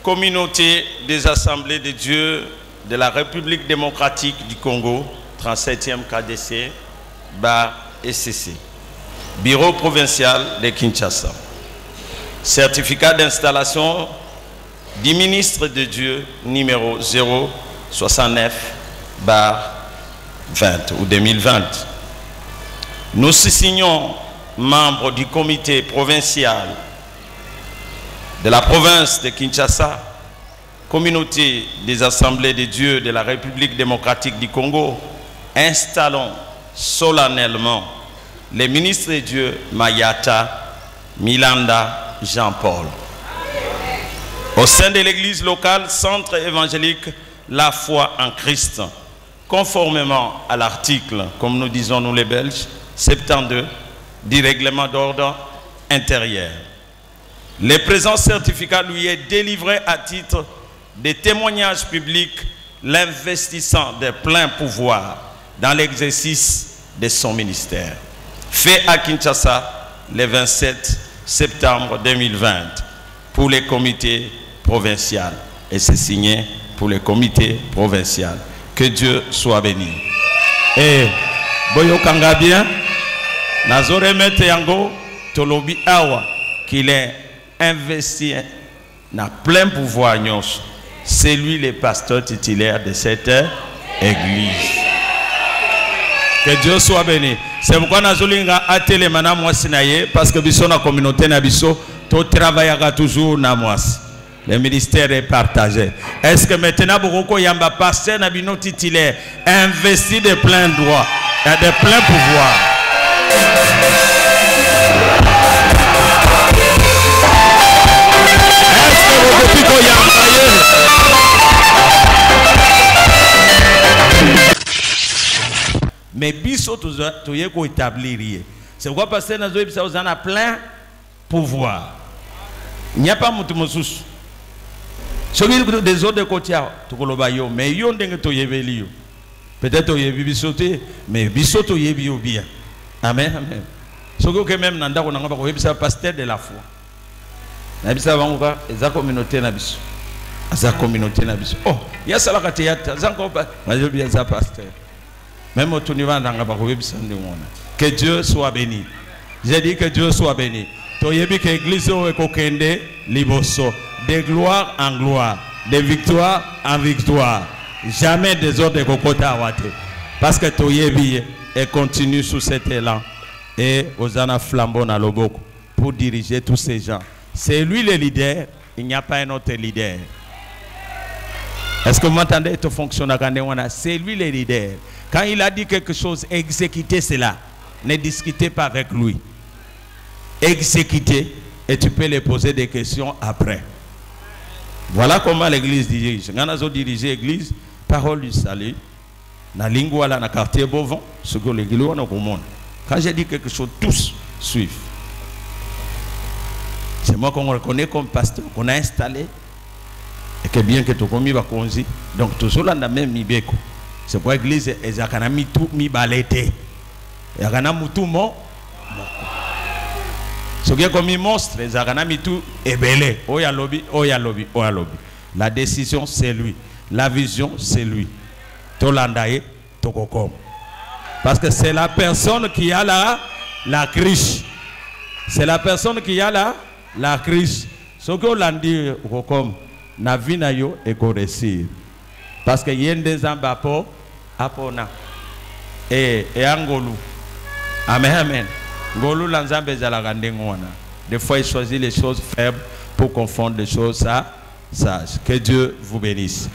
Communauté des Assemblées de Dieu de la République démocratique du Congo, 37e KDC, BAR SCC. Bureau provincial de Kinshasa. Certificat d'installation du ministre de Dieu numéro 069/20 ou 2020. Nous signons membres du comité provincial de la province de Kinshasa, communauté des assemblées de Dieu de la République démocratique du Congo, installons solennellement les ministres de Dieu Mayata, Milanda, Jean-Paul. Au sein de l'église locale, centre évangélique, la foi en Christ, conformément à l'article, comme nous disons nous les Belges, 72 du règlement d'ordre intérieur. Le présent certificat lui est délivré à titre de témoignage public, l'investissant de plein pouvoir dans l'exercice de son ministère. Fait à Kinshasa le 27 septembre 2020 pour les comités provinciaux. Et c'est signé pour les comités provinciaux. Que Dieu soit béni. Et Boyo Kanga bien, Nazore Mete Yango, Tolobi Awa, qu'il est investi dans plein pouvoir. C'est lui le pasteur titulaire de cette église. Que Dieu soit béni. C'est pourquoi nous avons attelé maintenant parce que dans la communauté, tout travaille toujours dans moi. Le ministère est partagé. Est-ce que maintenant, il y a un pasteur titulaire investi de plein droit et de plein pouvoir? Est-ce que vous depuis qu'il y a mais biso tu y établir. C'est pourquoi pasteur nous a plein pouvoir. Il n'y a pas de moussous. Celui des autres côtés, mais il y a des peut-être qu'il y a des sauté, mais biso tu y bien. Amen. Amen. Ce que même nanda on a pas pasteur de la foi. Na bisa banguka eza communauté na biso. Eza communauté na biso. Oh, il y a ça la théâtre, ça encore pas. Mais je bien ça pasteur. Même au tournoi dans la que Dieu soit béni. J'ai dit que Dieu soit béni. Toyebi que l'église est kokende liboso, de gloire en gloire, de victoire en victoire. Jamais des autres kokota wate. Parce que Toyebi et continue sous cet élan et Osana flambeau na loboko pour diriger tous ces gens. C'est lui le leader, il n'y a pas un autre leader. Est-ce que vous m'entendez? C'est lui le leader. Quand il a dit quelque chose, exécutez cela. Ne discutez pas avec lui. Exécutez et tu peux lui poser des questions après. Voilà comment l'église dirige. Quand on dirige l'église, parole du salut, dans la lingua, dans le quartier Bovon, ce que l'église a au monde. Quand j'ai dit quelque chose, tous suivent. C'est moi qu'on reconnaît comme pasteur, qu'on a installé. Et que bien que tu commis va conduire. Donc toujours là, on a même mis beko. C'est pour l'église, ils ont mis tout, mis balété. Ils ont mis tout mon. Ce qui est comme un monstre, ils ont mis tout ébélé. Oya lobby, oya lobby, oya lobby. La décision, c'est lui. La vision, c'est lui. Tolandaye, tokokom. Parce que c'est la personne qui a la crise. C'est la personne qui a la crise. Ce que l'on dit, tokokom, na vie na yo et qu'on réussir. Parce que y a des ambapo apona et angolu. Amen, amen. Ngolu lanzambe zalagande ngwana. Des fois il choisit les choses faibles pour confondre les choses sages. Que Dieu vous bénisse.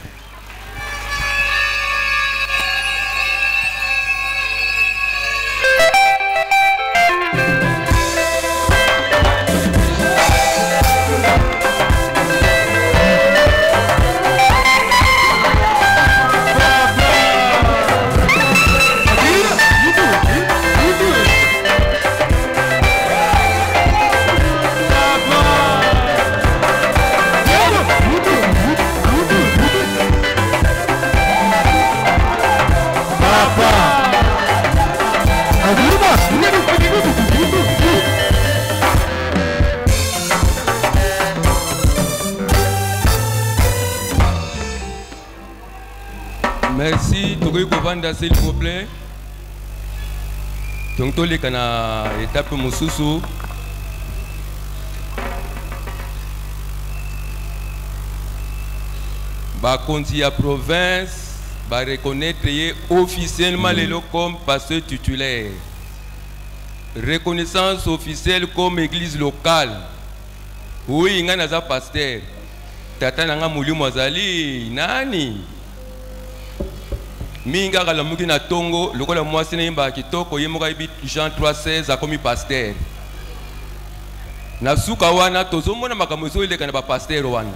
Togoy Kovanda, s'il vous plaît. Donc, tous les canards, étape Moussoussou. Bah, Konti à province, bah, reconnaître officiellement les lots comme pasteur titulaire. Reconnaissance officielle comme église locale. Oui, il y a un pasteur. Tata nanga muli mwazali nani? Minga kala muki na tongo, lokola mwasi na imba kitoko yemoka ibi Jean 3:16 akomi pasteur. Na suka wana tozomona makambo ezoleka na ba pasteur wana.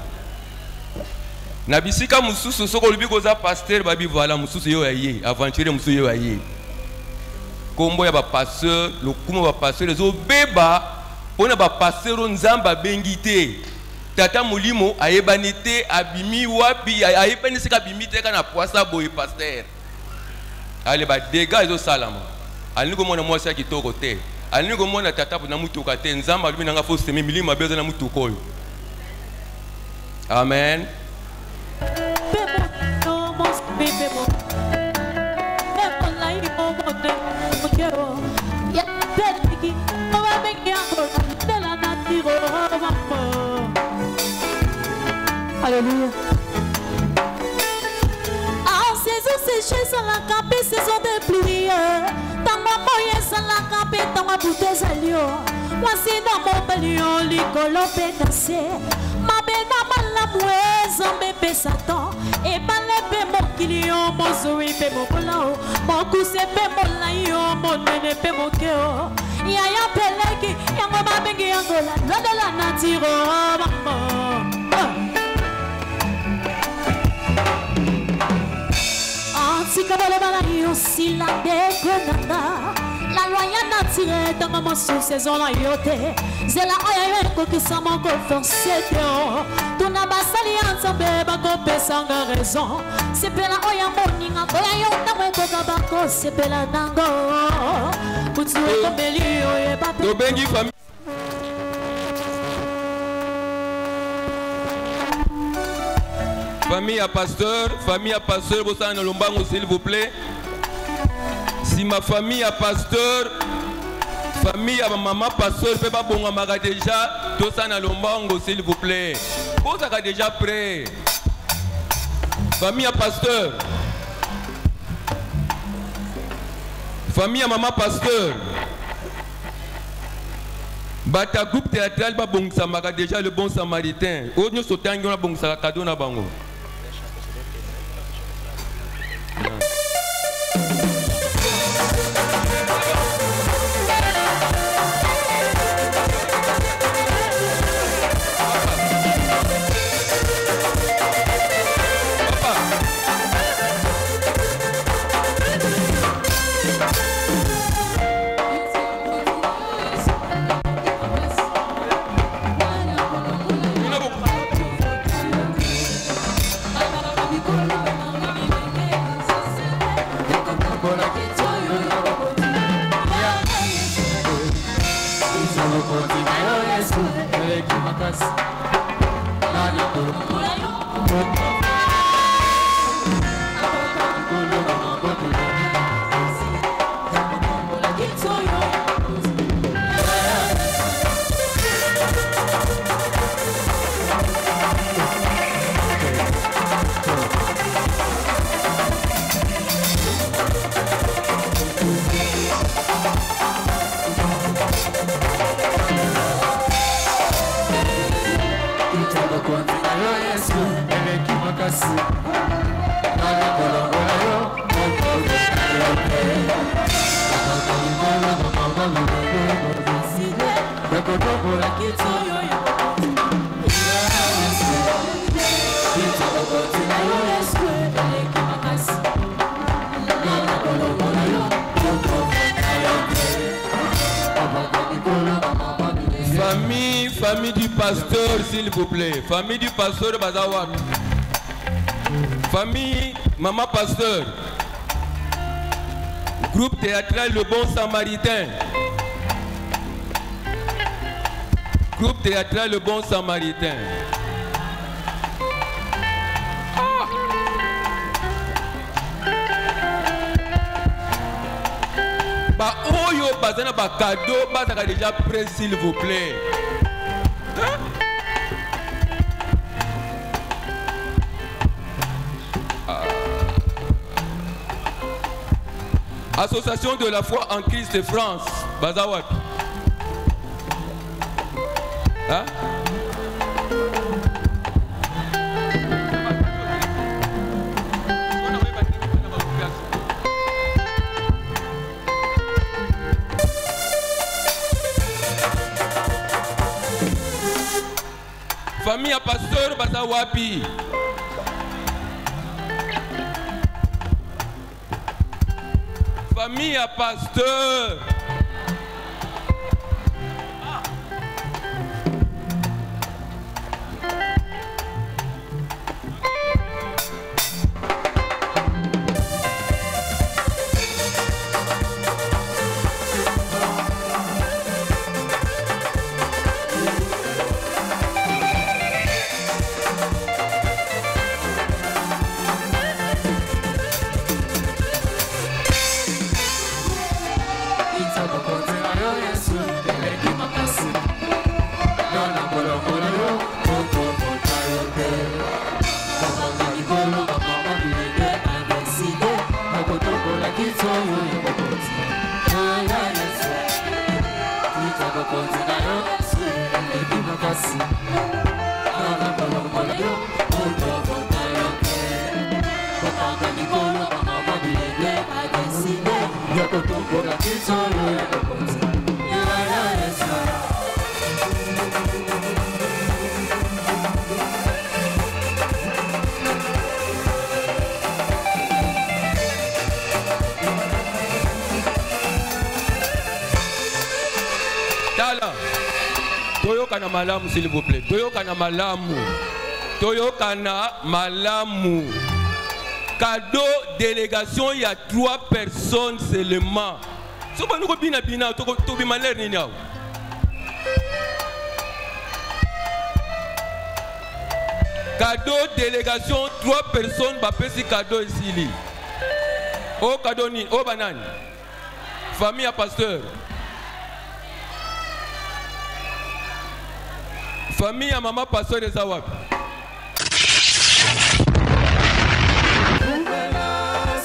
Na bisika mususu soko lubi koza pasteur babi voilà mususu yo aye, aventure mususu yo aye. Kombo ya ba pasteur, lokumo ba pasteur ezo beba pona ba pasteur nzamba bengite. Tata mulimo ayebanite abimi wapi ayebani sika bimite kana poisa boy pasteur. Ale ba dégâts ezo salama. Ali ko mona mwasi kitoko te. Ali ko mona tata na mutuka te nzamba lubi nanga fo semi milima bezo na mutuko oyo. Amen. Alléluia. En saison séchée, sans la campée, saison de pluie. Dans ma moyenne, sans la campée, dans ma bouteille salio. Moi, c'est dans mon balion, l'icolo pétassé. Ma bena la mouesse, en bébé Satan. Et pas le mon client, mon sourire, mon colao. Mon cousin, mon laïo, mon nene, mon cœur. Yaya peleki, yango babengi yangola, lodo la natiro, maman. Antikabale balayo si la déconada. La loya natire dans ma sous saison la yote. C'est la oya yeko qui s'en manque forcé teo. Ton abasali ensemble bako pesanga raison. C'est pe la oya moninga oya yo na weko kabako c'est pe la nango. Kutu ko belio e ba. Do bengi famille. Famille à pasteur, Bossana Lombango s'il vous plaît. Si ma famille à pasteur, famille à ma maman pasteur, peut pas bon maga déjà, Bossana Lombango s'il vous plaît. Bossaka déjà prêt. Famille à pasteur. Famille à maman pasteur. Bata groupe théâtral ba bon samaga déjà le bon samaritain. Onyo sotangi na bon saka cadeau na bango. Famille du pasteur, s'il vous plaît. Famille du pasteur Bazawak. Famille maman pasteur. Groupe théâtral Le Bon Samaritain. Groupe théâtral Le Bon Samaritain. Bah, oyo, bazana, bah, cadeau, bah, ça déjà prêt, s'il vous plaît. Hein? Association de la foi en Christ France, Bazawak. Hein? Famille à pasteur Bazawapi. Famille à pasteur. Toyokana malamu s'il vous plaît. Toyokana malamu. Toyokana malamu. Cadeau délégation, il y a 3 personnes seulement. Si vous avez bina bina, tu vas malheur ni niao. Cadeau délégation, 3 personnes, bah petit cadeau ici. Oh cadeau ni, oh banane. Famille à pasteur. Famille à maman pasteur de Zawak.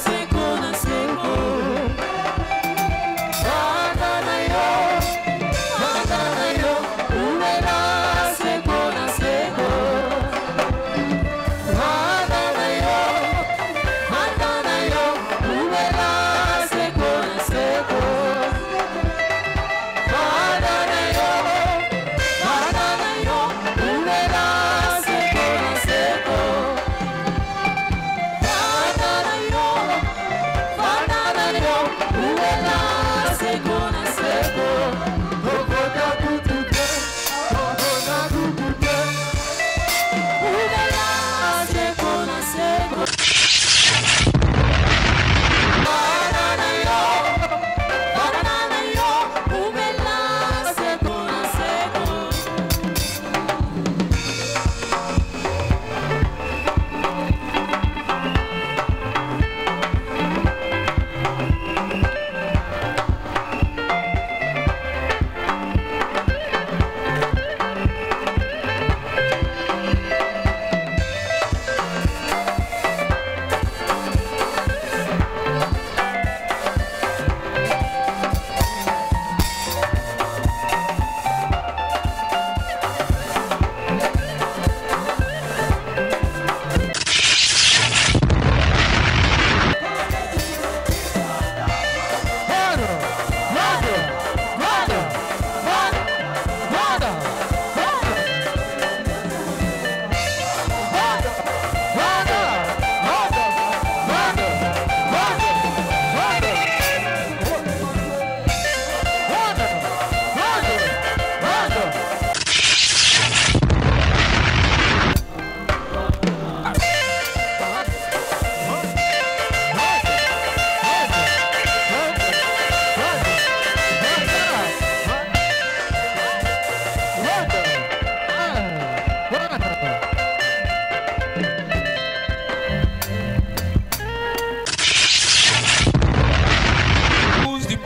Seko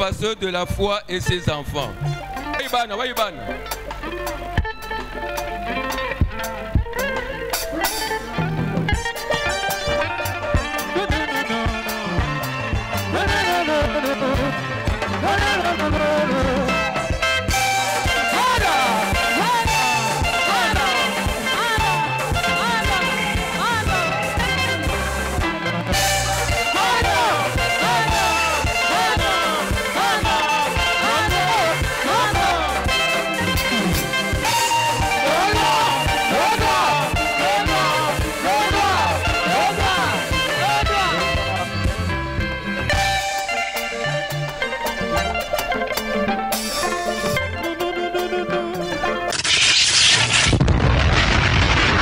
pasteur de la foi et ses enfants.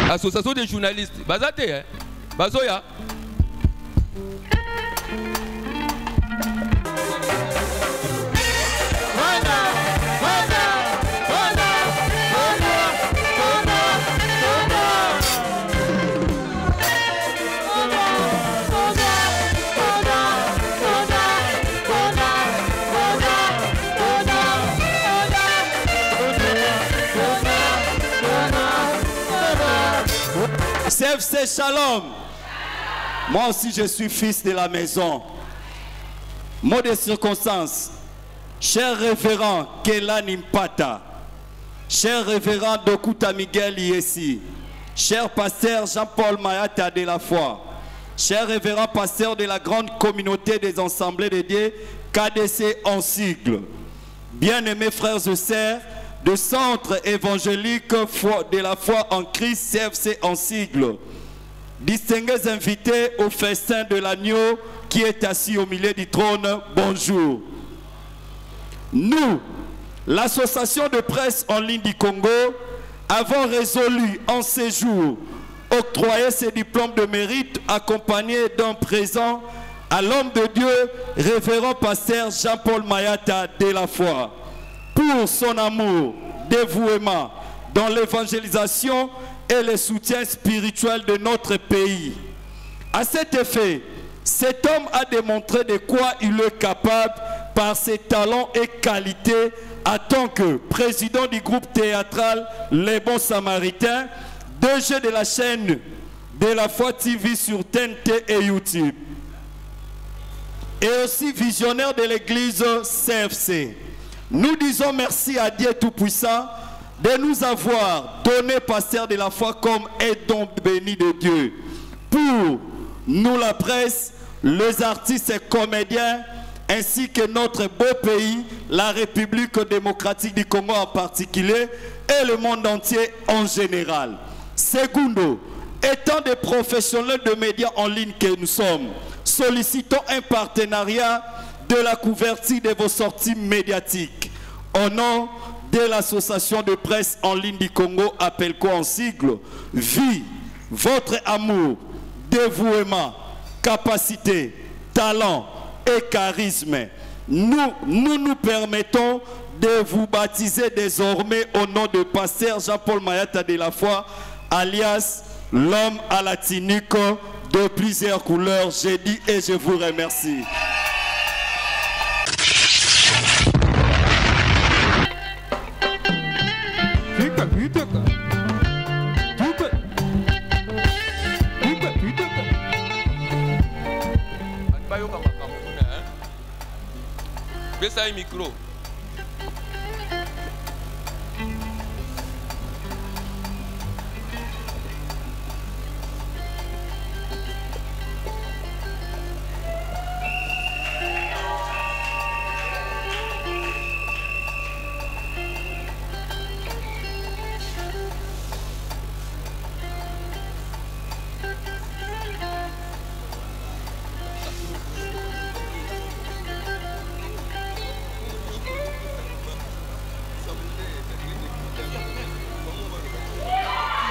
Association des journalistes. Bazate, hein? Bazoya. CFC Shalom. Moi aussi je suis fils de la maison. Mot de circonstance. Cher révérend Kelan Impata, cher révérend Dokuta Miguel Yessi, cher pasteur Jean-Paul Mayata de la foi, cher révérend pasteur de la grande communauté des assemblées de Dieu, KDC en sigle, bien-aimés frères et sœurs de centre évangélique de la foi en Christ, CFC en sigle, distingués invités au festin de l'agneau qui est assis au milieu du trône, bonjour. Nous, l'association de presse en ligne du Congo, avons résolu en ces jours octroyer ces diplômes de mérite accompagnés d'un présent à l'homme de Dieu, révérend pasteur Jean-Paul Mayata de la foi, pour son amour, dévouement dans l'évangélisation et le soutien spirituel de notre pays. À cet effet, cet homme a démontré de quoi il est capable par ses talents et qualités en tant que président du groupe théâtral Les Bons Samaritains, DG de la chaîne de la foi TV sur TNT et YouTube, et aussi visionnaire de l'église CFC. Nous disons merci à Dieu Tout-Puissant de nous avoir donné pasteur de la foi comme aidant béni de Dieu. Pour nous la presse, les artistes et comédiens, ainsi que notre beau pays, la République démocratique du Congo en particulier, et le monde entier en général. Segundo, étant des professionnels de médias en ligne que nous sommes, sollicitons un partenariat de la couverture de vos sorties médiatiques. Au nom de l'association de presse en ligne du Congo, APELCO en sigle, vie, votre amour, dévouement, capacité, talent et charisme, nous permettons de vous baptiser désormais au nom de pasteur Jean-Paul Mayata de la foi, alias l'homme à la tunique de plusieurs couleurs. J'ai dit et je vous remercie. Baissez le micro.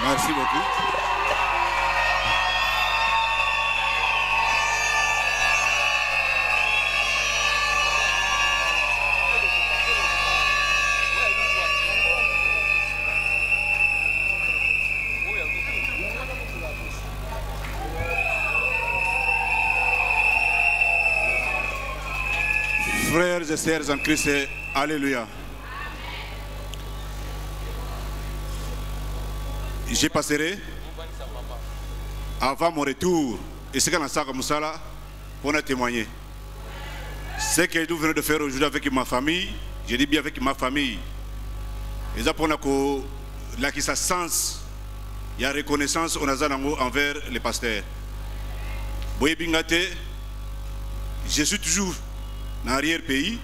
Merci beaucoup. Frères et sœurs en Christ, alléluia. Je passerai avant mon retour et ce qu'on a ça comme ça là pour témoigner. Ce que nous venons de faire aujourd'hui avec ma famille, je dis bien avec ma famille. Et ça pour la sens, il y a reconnaissance envers les pasteurs. Je suis toujours dans l'arrière-pays,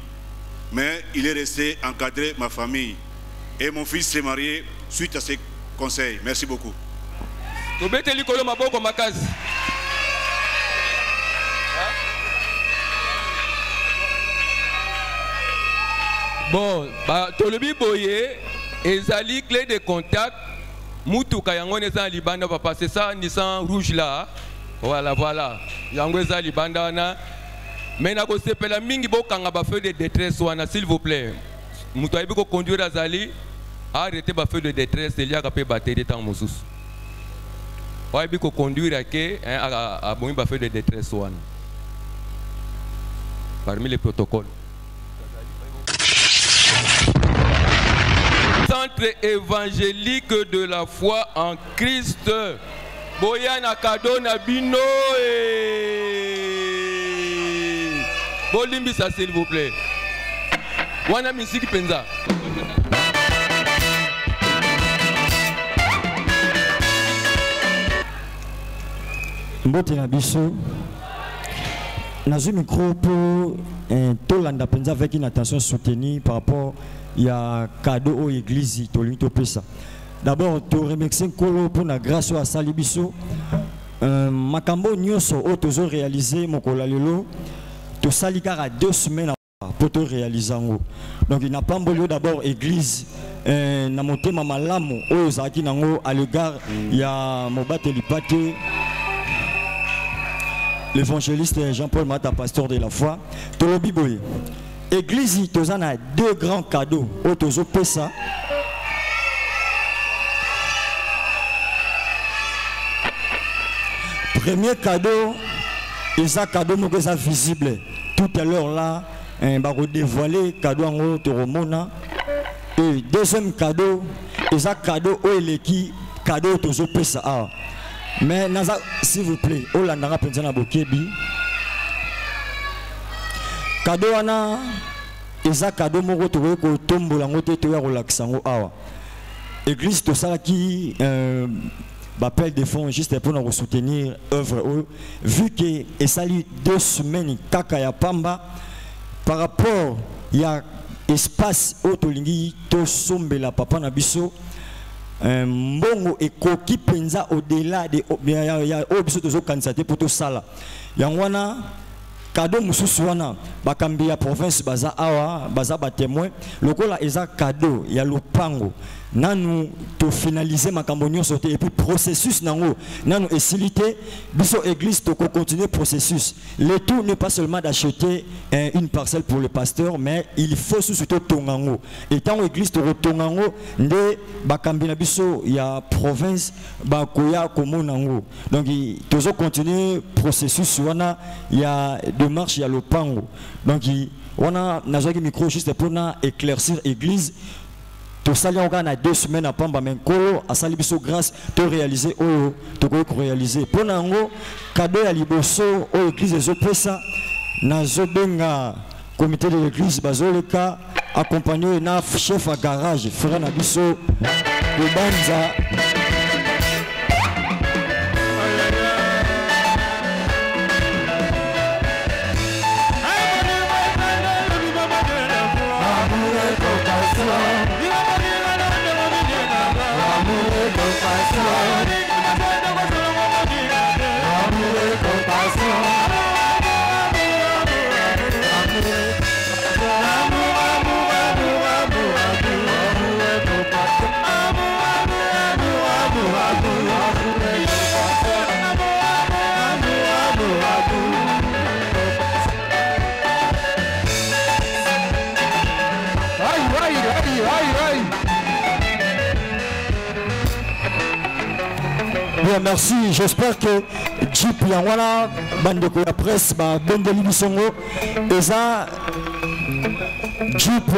mais il est resté encadré ma famille. Et mon fils s'est marié suite à ces conseils. Merci beaucoup. Bon, Tolobi Boye, ezali clé de contact. Mutuka yango neza libanda papa, c'est ça Nissan rouge là. Voilà, voilà. Yango eza libanda wana. Mais na ko sepela mingi bo kanga ba feu de détresse wana s'il vous plaît. Mutu ayebi ko conduire azali arrêter ba feu de détresse il y a ka batterie temps mosusu. Ayebi ko conduire ke a bon ba feu de détresse wana. Parmi les protocoles. Centre évangélique de la foi en Christ. Boyana kado na bino Bolimbisa s'il vous plaît. Wana misiki penza. Mbote na biso. Nazu micro pour Tolanda penza avec une attention soutenue par rapport il y a cadeau aux églises to pesa. D'abord to remercier Kolo pour la grâce à Salibiso. Makambo nyonso o tozo réaliser mokola lelo to salikara 2 semaines pour te réaliser en haut. Donc il n'a pas mbolo d'abord église na motema malamu o zaki nango à l'égard il y a Mobate Lipate l'évangéliste Jean-Paul Mata, pasteur de la foi. Tolobi Boye. Église, tu as 2 grands cadeaux. Otozo pesa. Premier cadeau, c'est un cadeau visible. Tout à l'heure là, on va dévoiler cadeau en haut de Romona. Et deuxième cadeau, c'est un cadeau où il est qui cadeau Otozo pesa. Mais s'il vous plaît, Olandara Penzana Bokebi. Cadeau ana eza cadeau moko to ko tombola ngote to ya relaxa ngo awa. Église to ça qui appelle des fonds juste pour nous soutenir œuvre vu que et sali 2 semaines kaka ya pamba par rapport il y a espace otolingi to sombela papa na biso mbongo ekoki penza au-delà de ya obiso to zo kandidater pour to sala. Yangwana cadeau mususu wana bakambi ya province baza awa baza ba témoin lokola eza cadeau ya lopango nanu to finaliser makambo nyonso te et puis processus nango nanu esilité biso église to continuer processus. Le tout n'est pas seulement d'acheter une parcelle pour le pasteur mais il faut surtout tongango et tant église to tongango nde bakambi na biso ya province ba koya komonango donc tozo continuer processus wana ya démarche ya lopango donc wana nazaki micro juste pour na éclaircir église. Tout ça, il y a 2 semaines à Pamba, mais Kolo a sali biso grâce de réaliser oh to ko réaliser. Pour nango cadeau à liboso au église de Zopesa na zobenga comité de l'église bazoleka accompagné na chef à garage frère na biso Banza. Bien, merci. J'espère que Jeep Yangwana, bande de la presse, Bendeli Bisongo, et ça, Jeep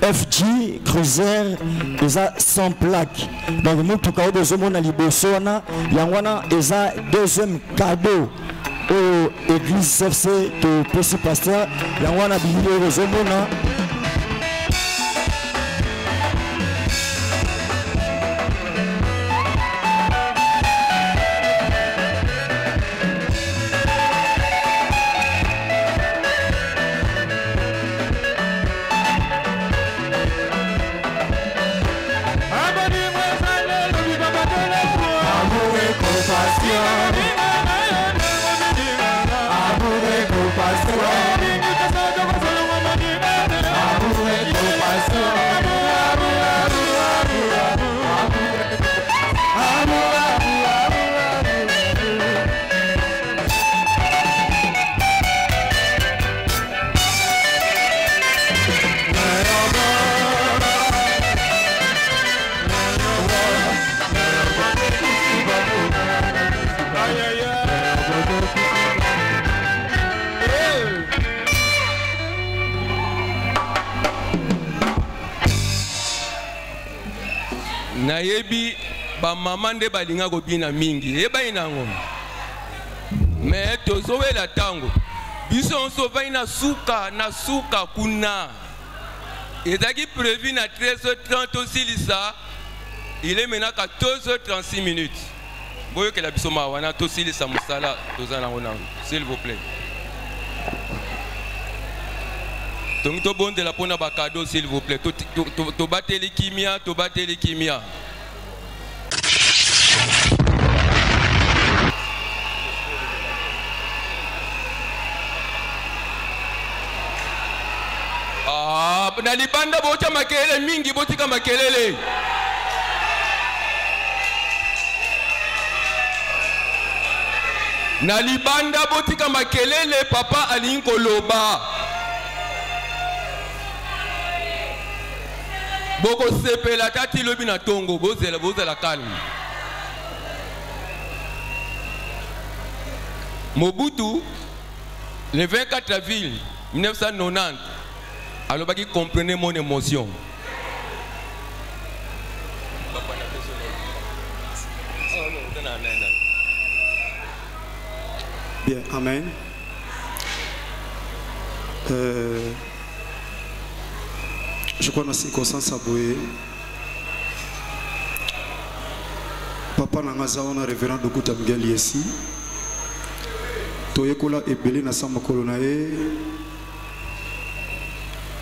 FG Cruiser eza sans plaque. Donc mutuka obezo mona liboso wana yangwana eza deuxième cadeau au église CFC de Petit Pasteur yangwana bilili obezo mona. Nayebi ba mama nde balinga ko bina mingi eba inango mais tozowe la tango biso onso va ina suka na suka kuna ezaki prévu na 13h30 aussi lisa il est maintenant 14h36 minutes boyo que la biso ma wana to silisa musala tozana ngona s'il vous plaît donc to bonde la pona ba cadeau s'il vous plaît to bateli kimia na libanda bocha makelele mingi botika makelele na libanda botika makelele papa alinko loba boko sepela tati lobi na tongo bozela calme Mobutu le 24 avril 1990 alors qui comprenez mon émotion. Bien, amen. Je crois que dans ces circonstances à Boé, papa Nangaza, on a révérend de Kouta Miguel ici. Toyekola et Belé Nassama Kolonae.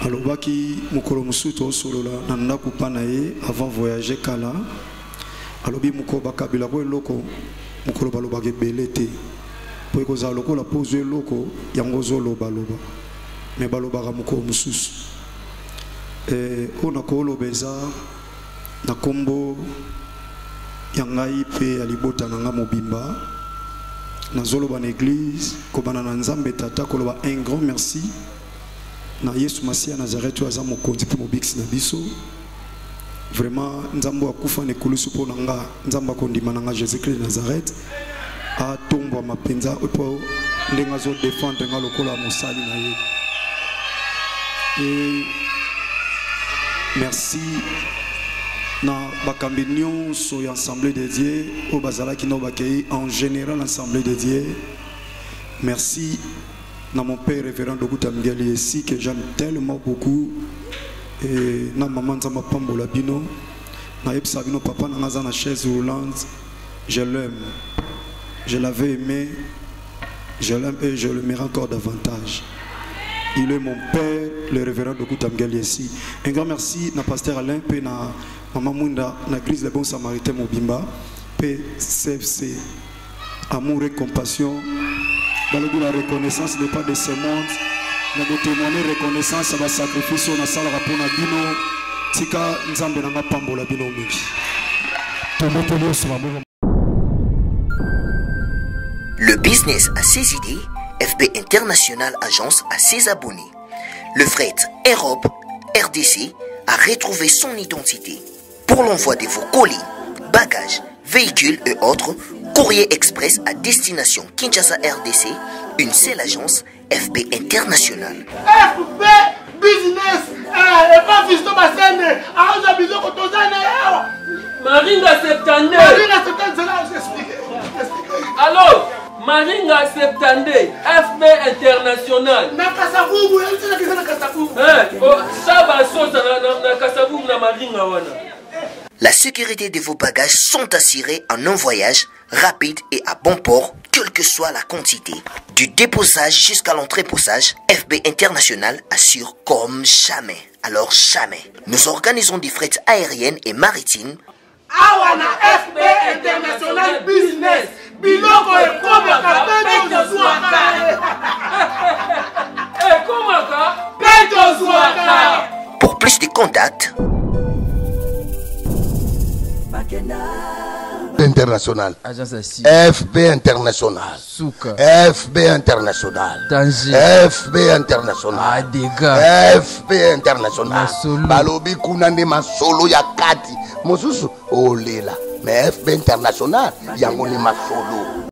Alobaki mukolo musuto solola nanda kupana ye avant voyager kala alobi mukoba kabila ko loko mukolo baloba ke belete po ko za loko la pose loko yango zo loba loba me baloba ka mukolo mususu ona ko lobeza na kombo yangai pe alibota nanga mobimba na zoloba na église ko bana na nzambe tata ko loba un grand merci na Yesu Masia Nazareth tu aza mokonzi pe mobiksi na biso vraiment nzambo akufa ne kulusu po nanga nzamba kondima nanga Jésus-Christ de Nazareth a tombo mapenza po ndenga zo défendre nga lokola mosali na ye et merci na bakambi nyonso ya assemblée de Dieu au bazala ki no bakei en général l'assemblée de Dieu merci na mon père révérend Dokuta Miguel ici que j'aime tellement beaucoup et na maman nzamba pambola bino na yebisa bino papa na ngaza na chaise roulante je l'aime je l'avais aimé je l'aime et je l'aimerai encore davantage il est mon père le révérend Dokuta Miguel ici un grand merci na pasteur Alain pe na maman Munda na église les bons samaritains Mobimba pe CFC amour et compassion. La reconnaissance n'est pas de ce monde. Nous devons témoigner reconnaissance à la sacrifice na sala rapona bino tika nzambe na pambola bino mingi. Le business a ses idées, FB International Agence a ses abonnés. Le fret Europe, RDC a retrouvé son identité. Pour l'envoi de vos colis, bagages, véhicules et autres, Courrier Express à destination Kinshasa RDC, une seule agence FB International. FB business et pas visto basene aoza biloko tozana yawa Maringa 72 Maringa 72 là j'explique alors Maringa 72 FB International na Kasavubu na kisa na Kasavubu saba sosa na Kasavubu na Maringa wana. La sécurité de vos bagages sont assurées en un voyage rapide et à bon port, quelle que soit la quantité. Du déposage jusqu'à l'entreposage, FB International assure comme jamais. Alors jamais. Nous organisons des frettes aériennes et maritimes. Awana FB International Business. Biloko ekomaka peto zwaka. Ekomaka peto zwaka. Pour plus de contacts, International. FB International. FB International. FB International. FB International. Balobi kunande masolo ya kati. Mosusu olela. Mais FB International yango ni masolo.